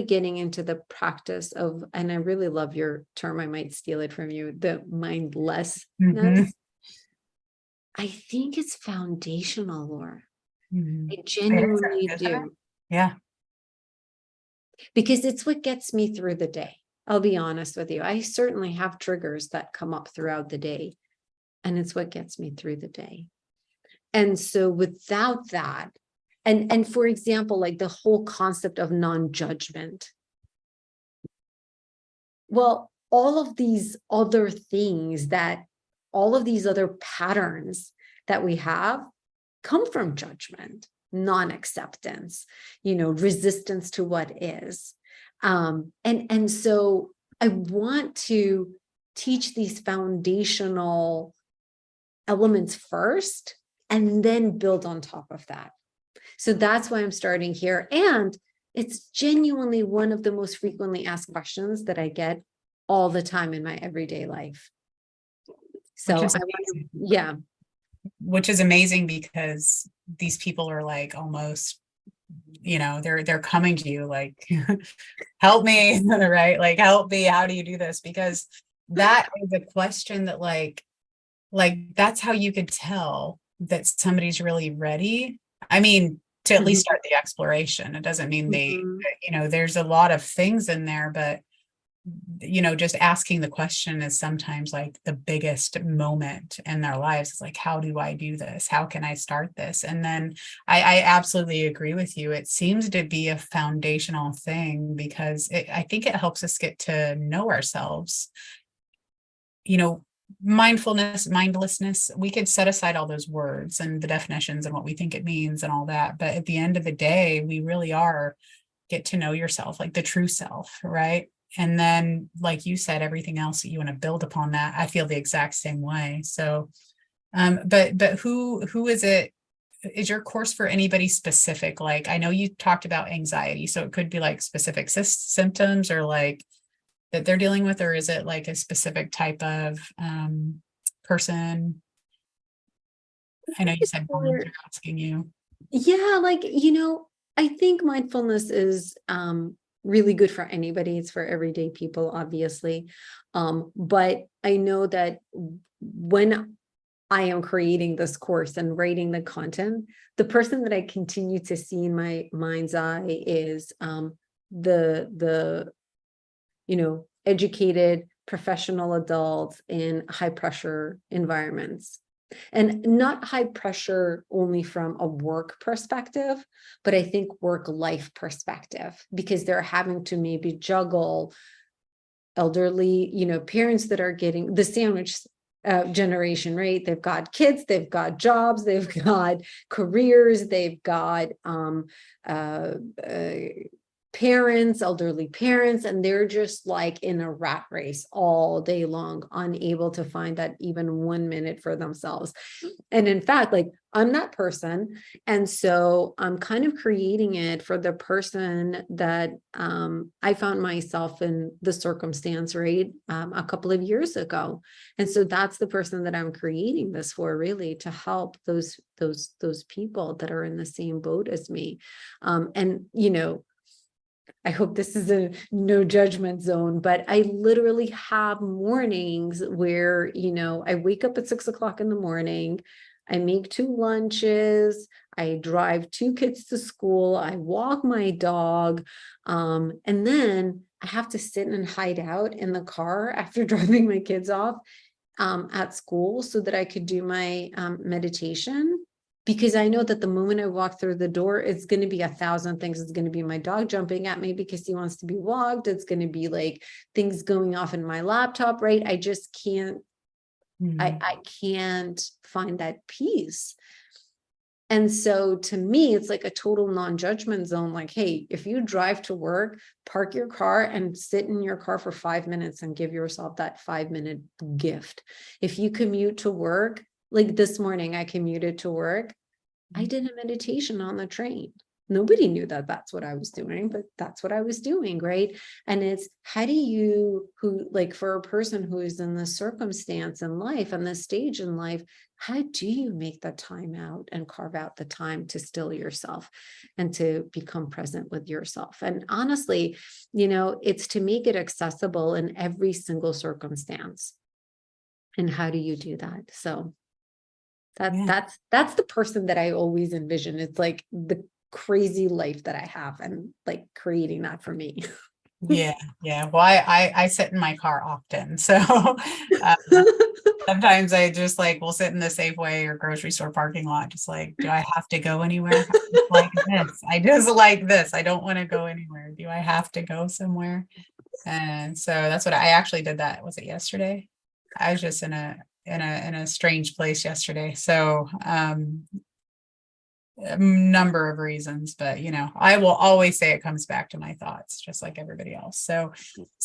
getting into the practice of, and I really love your term, I might steal it from you, the mindlessness. Mhm. I think it's foundational, Laura. Mhm. I It genuinely isn't it? do, Yeah. because it's what gets me through the day. I'll be honest with you. I certainly have triggers that come up throughout the day, and it's what gets me through the day. And so without that, and for example, like the whole concept of non-judgment. Well, all of these other things all of these other patterns that we have come from judgment, non-acceptance, resistance to what is. And so I want to teach these foundational elements first and then build on top of that. So that's why I'm starting here. And it's genuinely one of the most frequently asked questions that I get all the time in my everyday life. Which So is I want to, amazing. yeah. Which is amazing because these people are like almost, they're coming to you like, help me, right? Like, help me. How do you do this? Because that is a question that that's how you could tell that somebody's really ready. I mean, to at least start the exploration. It doesn't mean Mhm. there's a lot of things in there, but just asking the question is sometimes like the biggest moment in their lives. It's like, how do I do this? How can I start this? And then I absolutely agree with you. It seems to be a foundational thing because I think it helps us get to know ourselves. You know, mindfulness, mindlessness, we could set aside all those words and the definitions and what we think it means and all that. But at the end of the day, we really are get to know yourself, like the true self, right? And then, like you said, everything else that you want to build upon that. I feel the exact same way. So, but who is it? Is your course for anybody specific? Like, I know you talked about anxiety, so it could be like specific symptoms or like that they're dealing with, or is it like a specific type of person? I know you said moms are asking you. Yeah, I think mindfulness is really good for anybody. It's for everyday people, obviously. But I know that when I am creating this course and writing the content, the person that I continue to see in my mind's eye is the educated professional adults in high pressure environments. And not high pressure only from a work perspective, but I think work life perspective, because they're having to maybe juggle elderly, parents that are getting the sandwich generation, right? They've got kids, they've got jobs, they've got careers, they've got parents, elderly parents, and they're just like in a rat race all day long, unable to find that even 1 minute for themselves. And in fact, like I'm that person. And so I'm kind of creating it for the person that I found myself in the circumstance, right? A couple of years ago. And so that's the person that I'm creating this for, really, to help those people that are in the same boat as me. And I hope this is a no judgment zone, but I literally have mornings where, I wake up at 6 o'clock in the morning, I make 2 lunches, I drive 2 kids to school, I walk my dog, and then I have to sit and hide out in the car after dropping my kids off at school so that I could do my meditation. Because I know that the moment I walk through the door, it's going to be 1,000 things. It's going to be my dog jumping at me because he wants to be walked. It's going to be like things going off in my laptop, right? I just can't, I can't find that peace. And so to me, it's like a total non-judgment zone. Like, hey, if you drive to work, park your car and sit in your car for 5 minutes and give yourself that 5-minute gift. If you commute to work, like this morning, I commuted to work. I did a meditation on the train. Nobody knew that that's what I was doing, but that's what I was doing, right? And it's how do you, for a person who is in this circumstance in life and this stage in life, how do you make the time out and carve out the time to still yourself and to become present with yourself? And honestly, it's to make it accessible in every single circumstance. And how do you do that? So that's the person that I always envision. It's like the crazy life that I have and like creating that for me. Yeah. Well, I sit in my car often. So sometimes I just will sit in the Safeway or grocery store parking lot, just like, do I have to go anywhere? Like this. I just like this. I don't want to go anywhere. Do I have to go somewhere? And so that's what I actually did. That was it yesterday. I was just in a strange place yesterday. So a number of reasons, but I will always say it comes back to my thoughts, just like everybody else. So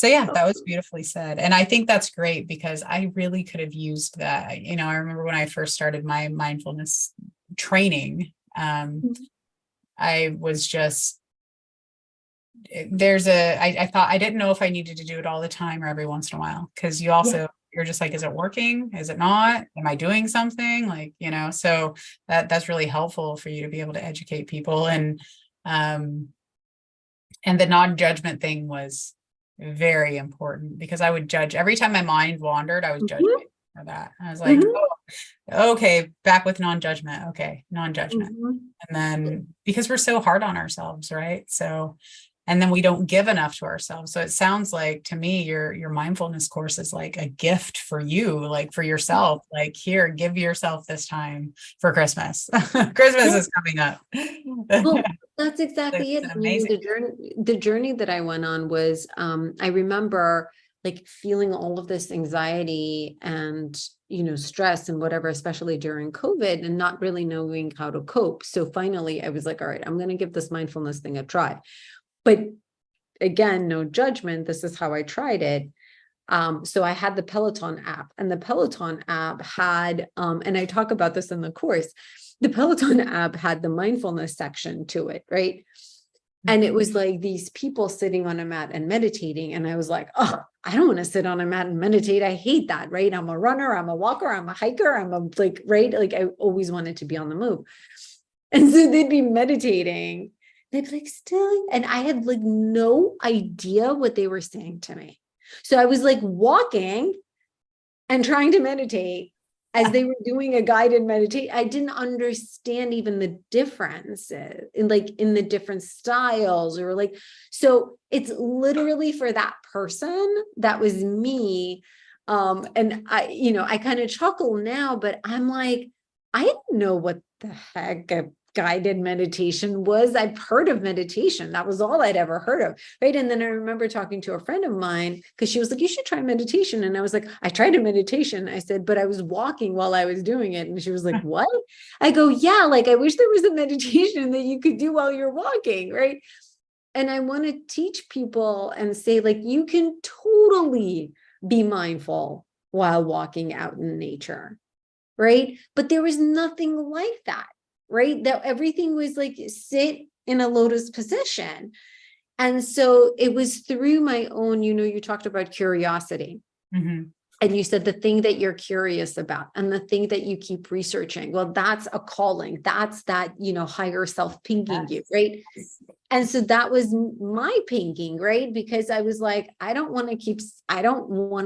yeah, that was beautifully said. And I think that's great because I really could have used that. I remember when I first started my mindfulness training, I was just, I thought I didn't know if I needed to do it all the time or every once in a while, because you also, you're just like, is it working? Is it not? Am I doing something? So that's really helpful for you to be able to educate people. And the non-judgment thing was very important, because I would judge every time my mind wandered. I was judging for that. I was like, oh, okay, back with non-judgment. Okay, non-judgment. And then because we're so hard on ourselves, right? So, and then we don't give enough to ourselves. So it sounds like to me, your mindfulness course is like a gift for you, like for yourself, like, here, give yourself this time for Christmas. Christmas is coming up. Well, that's exactly it. Amazing. The journey that I went on was, I remember like feeling all of this anxiety and, stress and whatever, especially during COVID, and not really knowing how to cope. So finally I was like, all right, I'm going to give this mindfulness thing a try. But again, no judgment. This is how I tried it. So I had the Peloton app, and the Peloton app had, and I talk about this in the course, the Peloton app had the mindfulness section to it, right? And it was like these people sitting on a mat and meditating. And I was like, oh, I don't want to sit on a mat and meditate. I hate that, right? I'm a runner, I'm a walker, I'm a hiker, right? Like I always wanted to be on the move. And so they'd be meditating. They'd be like, still, and I had like no idea what they were saying to me. So I was like walking and trying to meditate as they were doing a guided meditation. I didn't understand even the differences in the different styles so it's literally for that person. That was me. And I kind of chuckle now, but I'm like, I didn't know what the heck a guided meditation was. I've heard of meditation. That was all I'd ever heard of. Right. And then I remember talking to a friend of mine, because she was like, you should try meditation. And I was like, I tried a meditation. I said, but I was walking while I was doing it. And she was like, what? I go, yeah, like I wish there was a meditation that you could do while you're walking. Right. And I want to teach people and say, like, you can totally be mindful while walking out in nature. Right. But there was nothing like that. Right? That everything was like sit in a lotus position. And so it was through my own, you talked about curiosity. And you said the thing that you're curious about and the thing that you keep researching. Well, that's a calling. That's that, higher self pinging you, right? And so that was my pinging, right? Because I was like, I don't want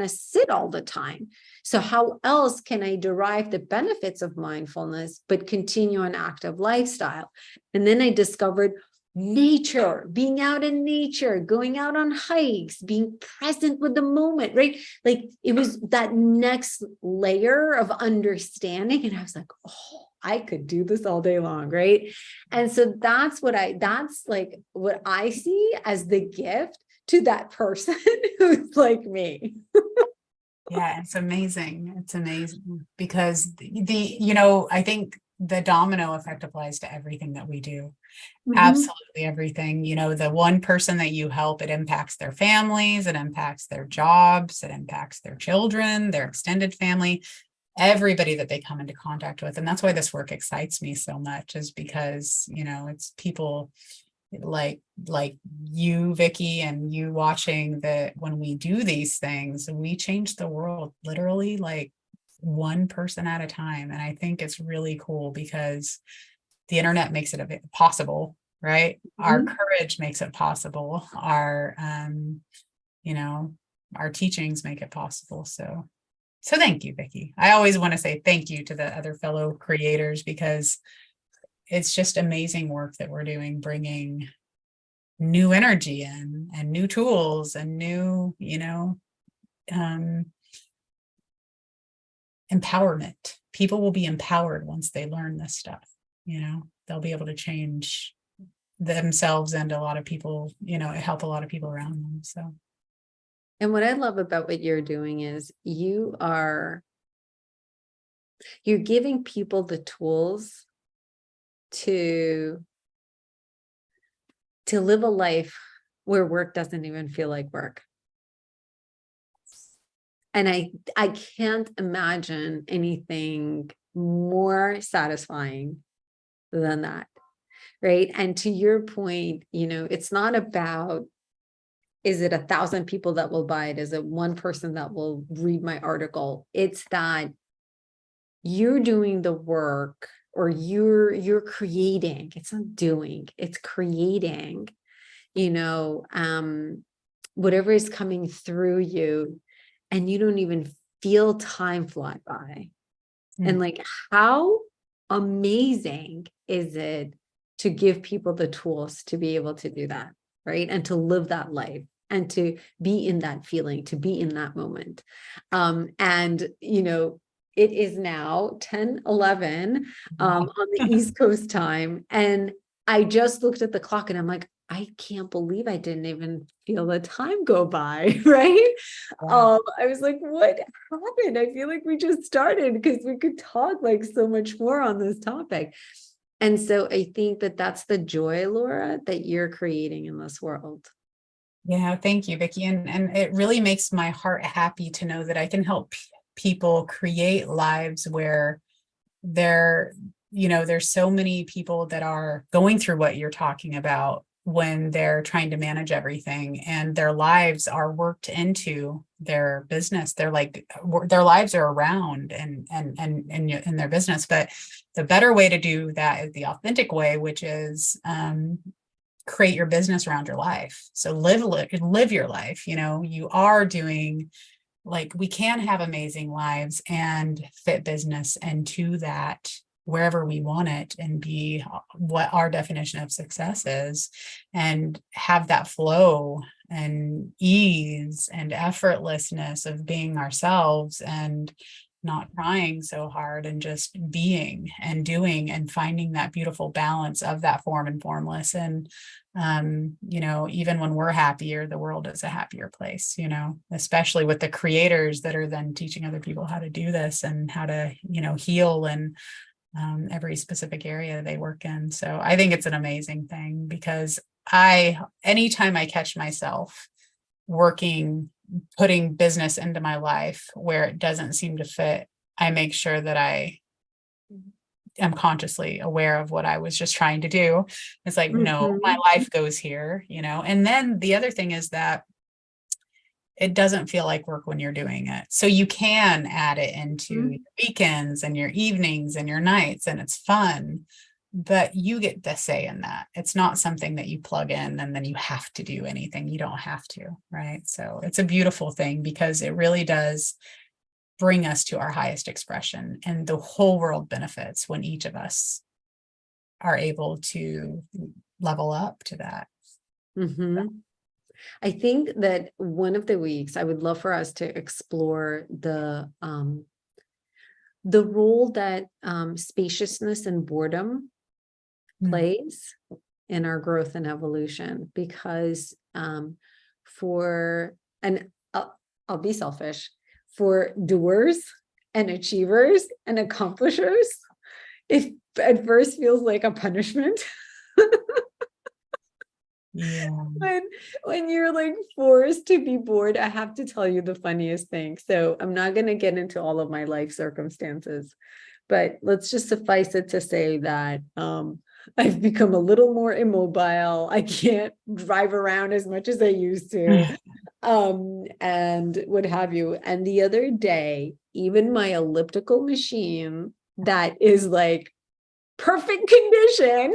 to sit all the time. So how else can I derive the benefits of mindfulness, but continue an active lifestyle? And then I discovered nature, being out in nature, going out on hikes, being present with the moment, right? Like it was that next layer of understanding. And I was like, oh, I could do this all day long, right? And so that's what I see as the gift to that person who's like me. Yeah, it's amazing. It's amazing because I think the domino effect applies to everything that we do. Mhm. Absolutely everything. You know, the one person that you help, it impacts their families, it impacts their jobs, it impacts their children, their extended family, everybody that they come into contact with. And that's why this work excites me so much, is because, you know, it's people like you, Vicki, and you watching that when we do these things, we change the world literally like one person at a time. And I think it's really cool because the internet makes it possible, right? Our Mhm. courage makes it possible. Our, you know, our teachings make it possible. So thank you, Vicki. I always want to say thank you to the other fellow creators, because it's just amazing work that we're doing, bringing new energy in and new tools and new, you know, um, empowerment. People will be empowered once they learn this stuff. You know, they'll be able to change themselves and a lot of people, you know, help a lot of people around them. So, And what I love about what you're doing is you're giving people the tools to live a life where work doesn't even feel like work. And I can't imagine anything more satisfying than that, right? And to your point, you know, it's not about, is it 1,000 people that will buy it? Is it one person that will read my article? It's that you're doing the work, or you're creating. It's not doing, it's creating, you know, whatever is coming through you, and you don't even feel time fly by. And like, how amazing is it to give people the tools to be able to do that, right? And to live that life, and to be in that feeling, to be in that moment. And, you know, it is now 10:11 on the East Coast time. And I just looked at the clock and I'm like, I can't believe I didn't even feel the time go by, right? wow. I was like, what happened? I feel like we just started, because we could talk like so much more on this topic. And so I think that that's the joy, Laura, that you're creating in this world. Yeah, thank you, Vicki. And it really makes my heart happy to know that I can help people create lives where they're, you know, there's so many people that are going through what you're talking about when they're trying to manage everything, and their lives are worked into their business. They're like, their lives are around and in their business. But the better way to do that is the authentic way, which is create your business around your life. So live your life. You know, you are doing, like, we can have amazing lives and fit business into that wherever we want it, and be what our definition of success is, and have that flow and ease and effortlessness of being ourselves, and not trying so hard, and just being and doing and finding that beautiful balance of that form and formless. And you know, even when we're happier, the world is a happier place, you know, especially with the creators that are then teaching other people how to do this and how to, you know, heal in every specific area they work in. So I think it's an amazing thing, because anytime I catch myself working, putting business into my life where it doesn't seem to fit, I make sure that I am consciously aware of what I was just trying to do. It's like, no, my Mhm. life goes here, you know. And then the other thing is that it doesn't feel like work when you're doing it. So you can add it into your Mhm. weekends and your evenings and your nights, and it's fun, but you get the say in that. It's not something that you plug in and then you have to do anything. You don't have to, right? So it's a beautiful thing, because it really does bring us to our highest expression, and the whole world benefits when each of us are able to level up to that. Mhm. I think that one of the weeks I would love for us to explore the role that spaciousness and boredom Mm. plays in our growth and evolution. Because for and I'll be selfish, for doers and achievers and accomplishers, it at first feels like a punishment. Yeah. When you're like forced to be bored, I have to tell you the funniest thing. So I'm not going to get into all of my life circumstances, but let's just suffice it to say that I've become a little more immobile. I can't drive around as much as I used to, and what have you. And the other day, even my elliptical machine that is like perfect condition,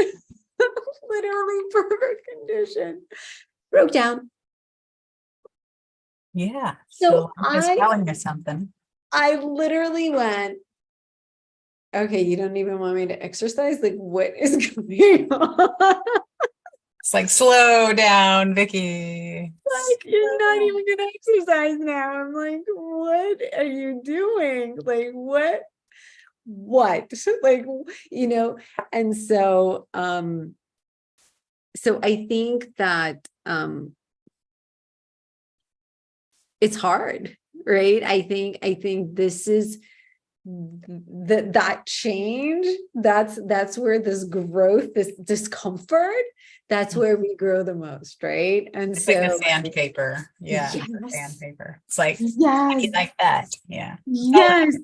literally perfect condition, broke down. Yeah. So So it's telling us something. I literally went, okay, you don't even want me to exercise? Like, what is going on? It's like, slow down, Vicki. Like, you're not even gonna exercise now. I'm like, what are you doing? Like, what? Like, and so I think that it's hard, right? I think this is that change, that's where this growth, this discomfort, that's where we grow the most, right? And It's like the so sandpaper. Yeah. yes, The sandpaper. It's like, yes, like that. Yeah. yes.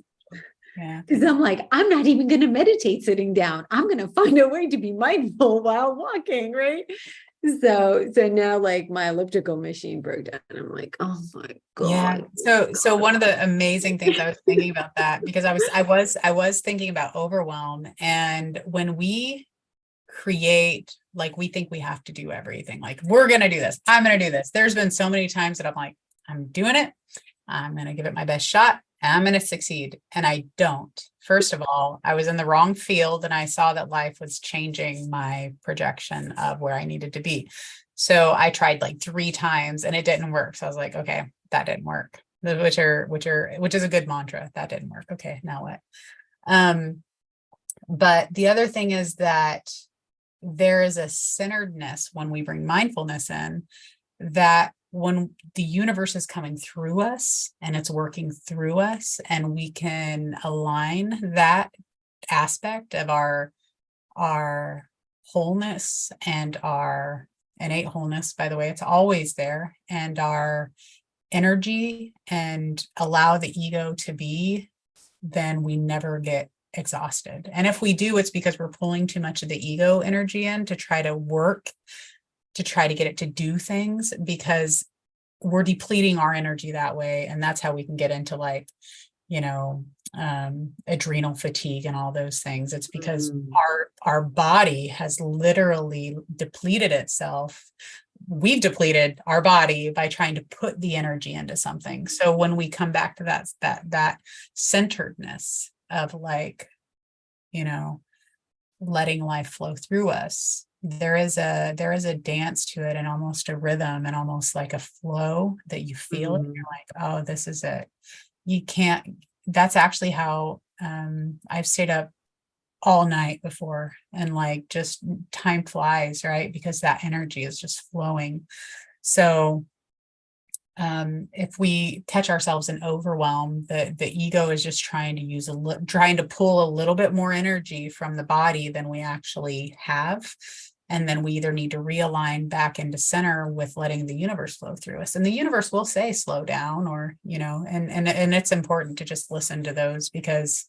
Yeah. Because I'm like, I'm not even going to meditate sitting down. I'm going to find a way to be mindful while walking, right? So now like my elliptical machine broke down. And I'm like, oh my Yeah. God. So one of the amazing things I was thinking about that, because I was thinking about overwhelm, and when we create, like, we think we have to do everything, like, we're going to do this, I'm going to do this. There's been so many times that I'm like, I'm doing it, I'm going to give it my best shot, I'm going to succeed, and I don't. First of all, I was in the wrong field, and I saw that life was changing my projection of where I needed to be. So I tried like 3 times and it didn't work. So I was like, okay, that didn't work. Which is a good mantra. That didn't work. Okay, now what? But the other thing is that there is a centeredness when we bring mindfulness in, that when the universe is coming through us and it's working through us, and we can align that aspect of our wholeness and our innate wholeness, by the way, it's always there, and our energy, and allow the ego to be, then we never get exhausted. And if we do, it's because we're pulling too much of the ego energy in to try to work, to try to get it to do things, because we're depleting our energy that way. And that's how we can get into, like, adrenal fatigue and all those things. It's because our body has literally depleted itself. We've depleted our body by trying to put the energy into something. So when we come back to that centeredness of, like, letting life flow through us, there is a dance to it, and almost a rhythm, and almost like a flow that you feel it. You're like, oh, this is it. You can't. That's actually how I've stayed up all night before, and like, just time flies, right? Because that energy is just flowing. So if we catch ourselves in overwhelm, the ego is just trying to trying to pull a little bit more energy from the body than we actually have. And then we either need to realign back into center with letting the universe flow through us. And the universe will say, slow down, or, and it's important to just listen to those, because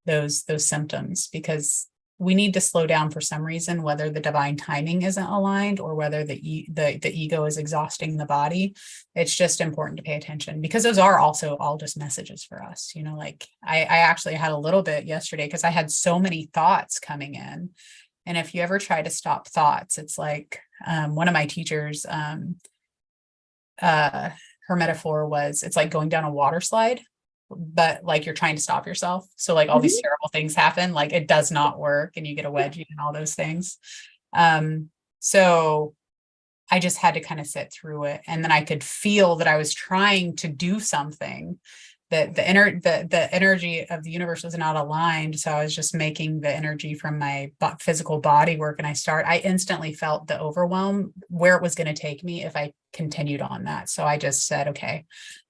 those symptoms, because we need to slow down for some reason, whether the divine timing isn't aligned or whether the ego is exhausting the body. It's just important to pay attention, because those are also all just messages for us. Like, I actually had a little bit yesterday, because I had so many thoughts coming in. And if you ever try to stop thoughts, it's like, one of my teachers, her metaphor was, it's like going down a water slide, but like you're trying to stop yourself. So like all these terrible things happen, like it does not work, and you get a wedgie and all those things. So I just had to kind of sit through it. And then I could feel that I was trying to do something, that the energy of the universe was not aligned. So I was just making the energy from my physical body work. And I instantly felt the overwhelm, where it was going to take me if I continued on that. So I just said, okay,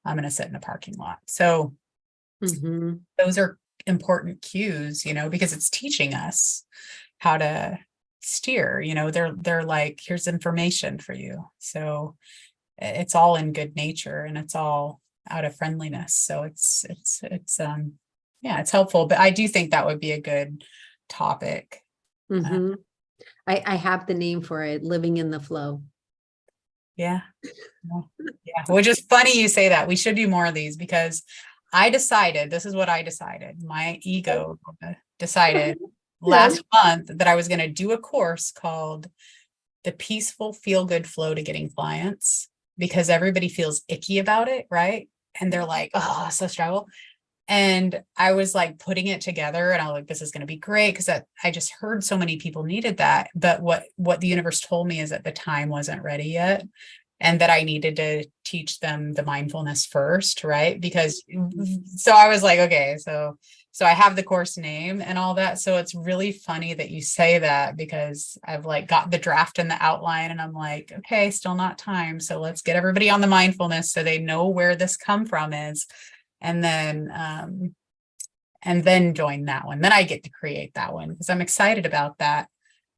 I'm going to sit in a parking lot. So those are important cues, because it's teaching us how to steer. They're like, here's information for you. So it's all in good nature, and it's all out of friendliness. So it's yeah, it's helpful. But I do think that would be a good topic. Mm-hmm. I have the name for it, living in the flow. Yeah. Yeah. Which is funny you say that. We should do more of these, because this is what I decided. My ego decided last month that I was going to do a course called The Peaceful Feel Good Flow to Getting Clients, because everybody feels icky about it, right? And they're like, oh, so struggle. And I was like putting it together, and I was like, this is going to be great, because I just heard so many people needed that. But what the universe told me is that the time wasn't ready yet, and that I needed to teach them the mindfulness first, right? Because so I was like, okay, so I have the course name and all that. So it's really funny that you say that, because I've like got the draft and the outline, and I'm like, okay, still not time. So let's get everybody on the mindfulness so they know where this come from is. And then join that one. Then I get to create that one, because I'm excited about that.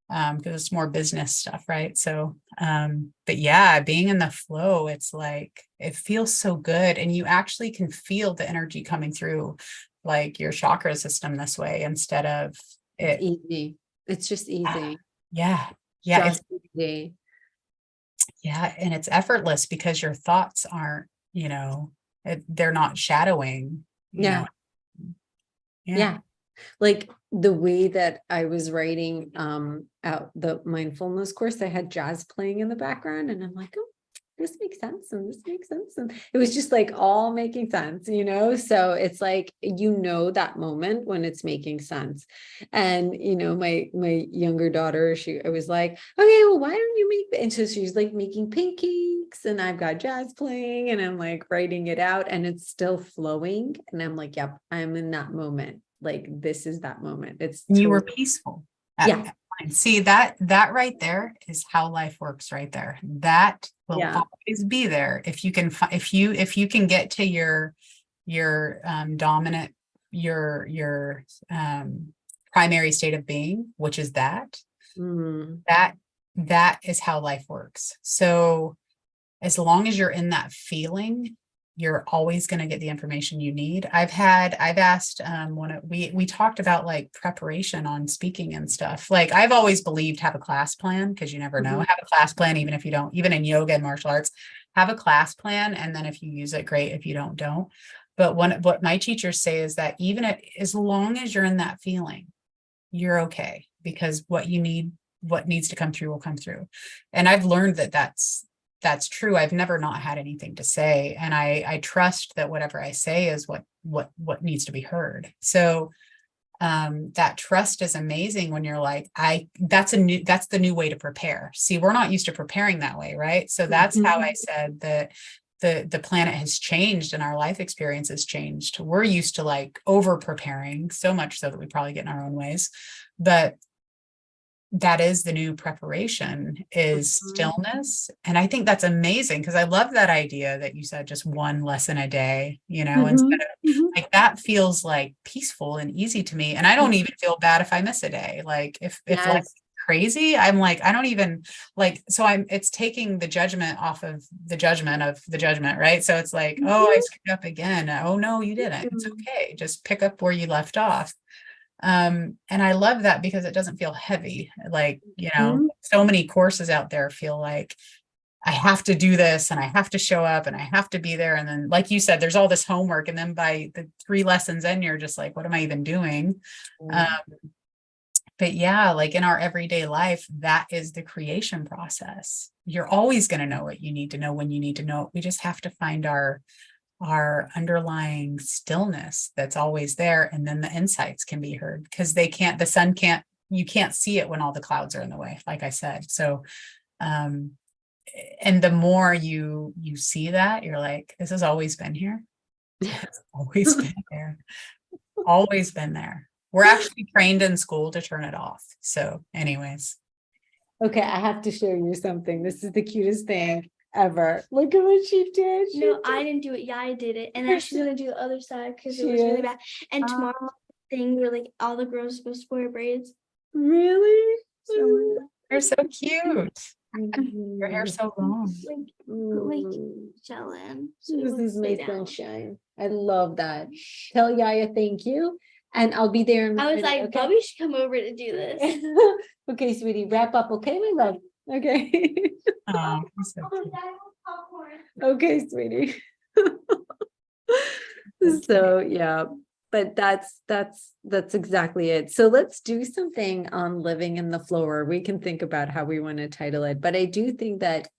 Because it's more business stuff, right? So, but yeah, being in the flow, it's like, it feels so good. And you actually can feel the energy coming through like your chakra system this way, instead of it. It's easy. It's just easy. Yeah. Yeah. Just easy. Yeah. And it's effortless, because your thoughts aren't, they're not shadowing, Yeah. Yeah. Like the way that I was writing out the mindfulness course, I had jazz playing in the background, and I'm like, oh, this makes sense, and this makes sense. And it was just like all making sense, so it's like, that moment when it's making sense. And my younger daughter, I was like, okay, well, why don't you make, and so she's like making pancakes, and I've got jazz playing, and I'm like writing it out, and it's still flowing, and I'm like, yep, I'm in that moment. Like, this is that moment. You were peaceful. Yeah. See, that right there is how life works right there. That will always be there. If you can get to your dominant, your primary state of being, which is that is how life works. So as long as you're in that feeling, you're always going to get the information you need. I've asked we talked about like preparation on speaking and stuff. Like, I've always believed, have a class plan, because you never know. Have a class plan, even if you don't, even in yoga and martial arts, have a class plan. And then if you use it, great. If you don't. But what my teachers say is that even as long as you're in that feeling, you're okay, because what needs to come through will come through. And I've learned that that's true. I've never not had anything to say. And I trust that whatever I say is what needs to be heard. So that trust is amazing when you're like, that's the new way to prepare. See, we're not used to preparing that way, right? So that's how I said that the planet has changed and our life experience has changed. We're used to like over preparing, so much so that we probably get in our own ways. But that is the new preparation, is stillness. And I think that's amazing, because I love that idea that you said, just one lesson a day, instead of like, that feels like peaceful and easy to me. And I don't even feel bad if I miss a day. Like if life's crazy, I'm like, I don't even like, so it's taking the judgment off of the judgment, right? So it's like, oh, I screwed up again. Oh no, you didn't. It's okay. Just pick up where you left off. And I love that, because it doesn't feel heavy. Like, so many courses out there feel like I have to do this, and I have to show up, and I have to be there. And then, like you said, there's all this homework. And then by the 3 lessons in, you're just like, what am I even doing? But yeah, like in our everyday life, that is the creation process. You're always going to know what you need to know when you need to know it. We just have to find our underlying stillness that's always there. And then the insights can be heard, because you can't see it when all the clouds are in the way, like I said. So, and the more you see that, you're like, this has always been here. It's always been there. Always been there. We're actually trained in school to turn it off. So anyways. Okay, I have to show you something. This is the cutest thing ever. Look at what she did. I didn't do it. Yeah, I did it. And then she's going to do the other side, because it was really bad. And tomorrow thing where like all the girls are supposed to wear braids. Really? So They're so cute. Your hair's so long. like put like gel in. So it This would is stay my down. sunshine. I love that. Tell Yaya thank you. And I'll be there in a I was minute, like, okay? Bobby should come over to do this. Okay, sweetie, wrap up, okay, my love? Okay. Oh, he's so cute. Okay, sweetie. So yeah, but that's exactly it. So let's do something on living in the flow, or we can think about how we want to title it. But I do think that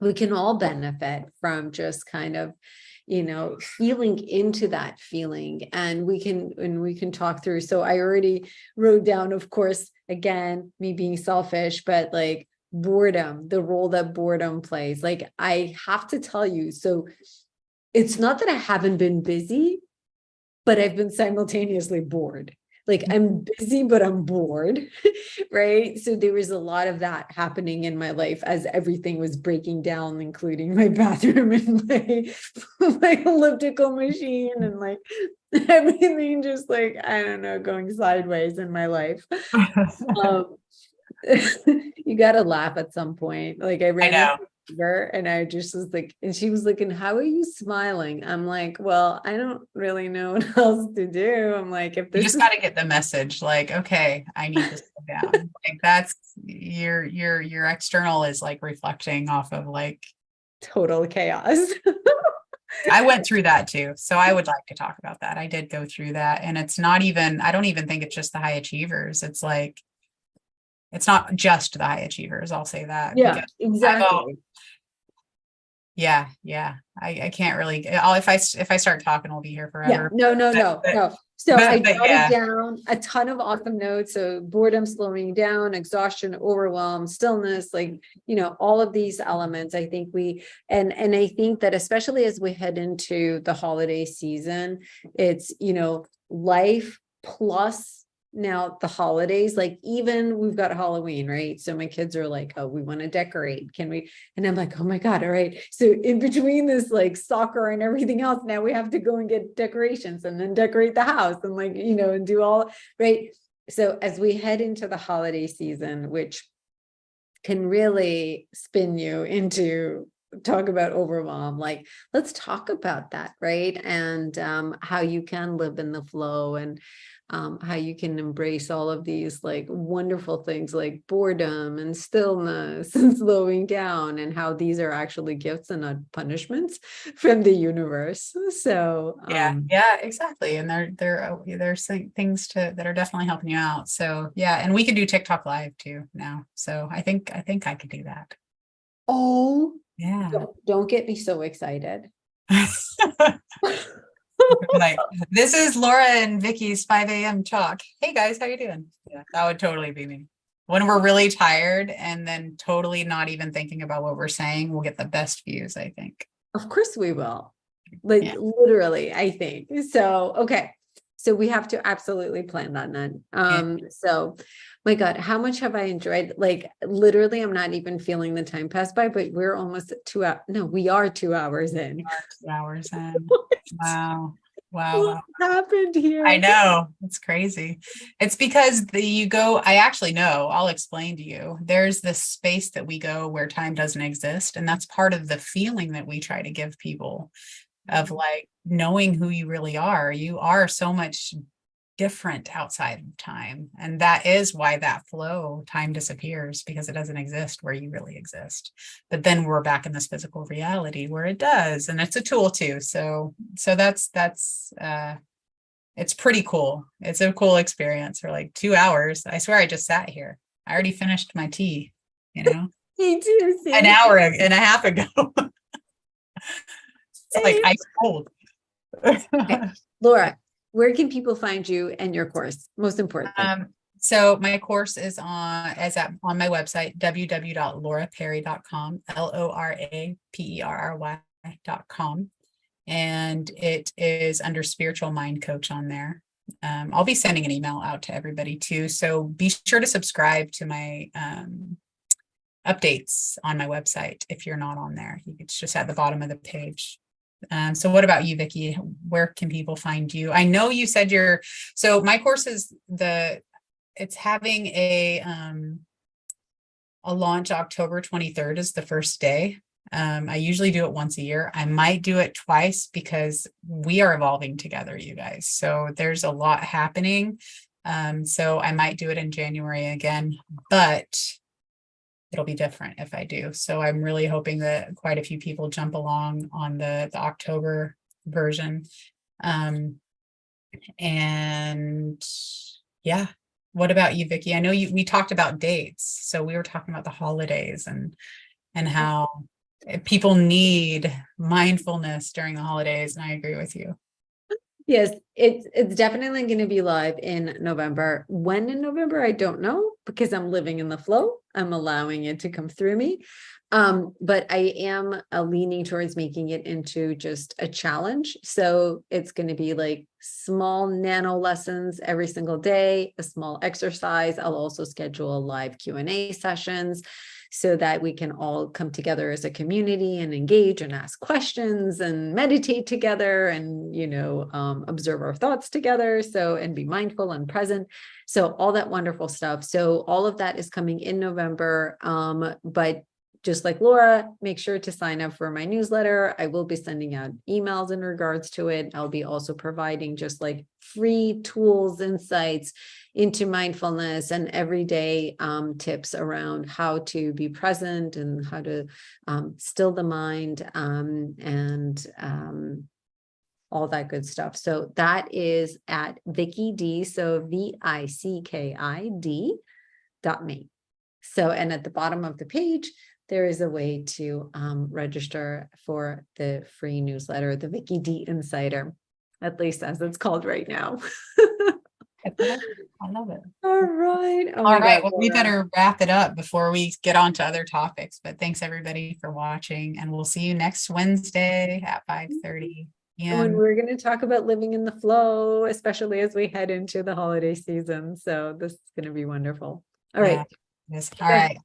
we can all benefit from just kind of, feeling into that feeling, and we can talk through. So I already wrote down, of course, again, me being selfish, but like boredom, the role that boredom plays. Like I have to tell you, so it's not that I haven't been busy, but I've been simultaneously bored. Like I'm busy, but I'm bored, right? So there was a lot of that happening in my life as everything was breaking down, including my bathroom and my elliptical machine and like everything just like, I don't know, going sideways in my life. You gotta laugh at some point. Like I ran know. into her and I just was like, and she was like, and how are you smiling? I'm like, well, I don't really know what else to do. I'm like, if You this just is got to get the message, like, okay, I need to slow down. Like that's your external is like reflecting off of like, total chaos. I went through that too. So I would like to talk about that. I did go through that. And it's not even, I don't even think it's just the high achievers. It's like, it's not just the high achievers. I'll say that. Yeah, because I've all, exactly. yeah. I can't really, if I start talking, we'll be here Yeah, forever. no. So I But jotted yeah, down a ton of awesome notes. So boredom, slowing down, exhaustion, overwhelm, stillness, like, all of these elements. I think and I think that especially as we head into the holiday season, it's, life plus now the holidays, like even we've got Halloween, right? So my kids are like, oh, we want to decorate. Can we? And I'm like, oh my God, all right. So in between this like soccer and everything else, now we have to go and get decorations and then decorate the house and like, and do all, right? So as we head into the holiday season, which can really spin you into talk about overwhelm, like let's talk about that, right? And how you can live in the flow and how you can embrace all of these like wonderful things like boredom and stillness and slowing down, and how these are actually gifts and not punishments from the universe. So yeah, exactly. And there's things that are definitely helping you out. So yeah, and we can do TikTok live too now. So I think I could do that. oh Yeah. don't get me so excited. Like, this is Laura and Vicki's 5 a.m. talk. Hey guys, how you doing? Yeah, that would totally be me. When we're really tired and then totally not even thinking about what we're saying, we'll get the best views, I think. Of course we will. Like literally, I think. So, okay. So we have to absolutely plan that then. So my God, how much have I enjoyed? Like literally, I'm not even feeling the time pass by, but we're almost at 2 hours. No, we are 2 hours in. 2 hours in. Wow. What happened here? I know, it's crazy. It's because I actually know, I'll explain to you. There's this space that we go where time doesn't exist. And that's part of the feeling that we try to give people of like knowing who you really are. You are so much different outside of time. And that is why that flow time disappears, because it doesn't exist where you really exist. But then we're back in this physical reality where it does. And it's a tool too. So that's it's pretty cool. It's a cool experience for like 2 hours. I swear I just sat here. I already finished my tea, Me too. an hour and a half ago. It's like ice cold. Okay. Laura, where can people find you and your course? Most importantly. So my course is on my website, www.loraperry.com, LORAPERRY.com. And it is under spiritual mind coach on there. I'll be sending an email out to everybody too. So be sure to subscribe to my updates on my website. If you're not on there, it's just at the bottom of the page. So what about you, Vicki? Where can people find you? I know you said so my course is it's having a launch October 23rd is the first day. I usually do it once a year. I might do it twice because we are evolving together, you guys. So there's a lot happening. So I might do it in January again, but it'll be different if I do. So I'm really hoping that quite a few people jump along on the October version. And yeah. What about you, Vicki? I know we talked about dates. So we were talking about the holidays and how people need mindfulness during the holidays. And I agree with you. Yes, it's definitely going to be live in November. When in November, I don't know, because I'm living in the flow. I'm allowing it to come through me. But I am leaning towards making it into just a challenge. So it's going to be like small nano lessons every single day, a small exercise. I'll also schedule live Q&A sessions so that we can all come together as a community and engage and ask questions and meditate together and, observe our thoughts together. So, and be mindful and present. So all that wonderful stuff. So all of that is coming in November. But just like Lora, make sure to sign up for my newsletter. I will be sending out emails in regards to it. I'll be also providing just like free tools, insights into mindfulness and everyday tips around how to be present and how to still the mind and all that good stuff. So that is at Vicki D. So VICKID.me. So, and at the bottom of the page, there is a way to register for the free newsletter, the Vicki D Insider, at least as it's called right now. I love it. All right. Oh All right. God, Well, we better wrap it up before we get on to other topics. But thanks everybody for watching, and we'll see you next Wednesday at 5:30 p.m. When we're going to talk about living in the flow, especially as we head into the holiday season. So this is going to be wonderful. All right. Yes. All right.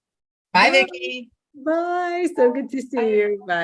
Bye, Vicki. Bye. So good to see you. Bye.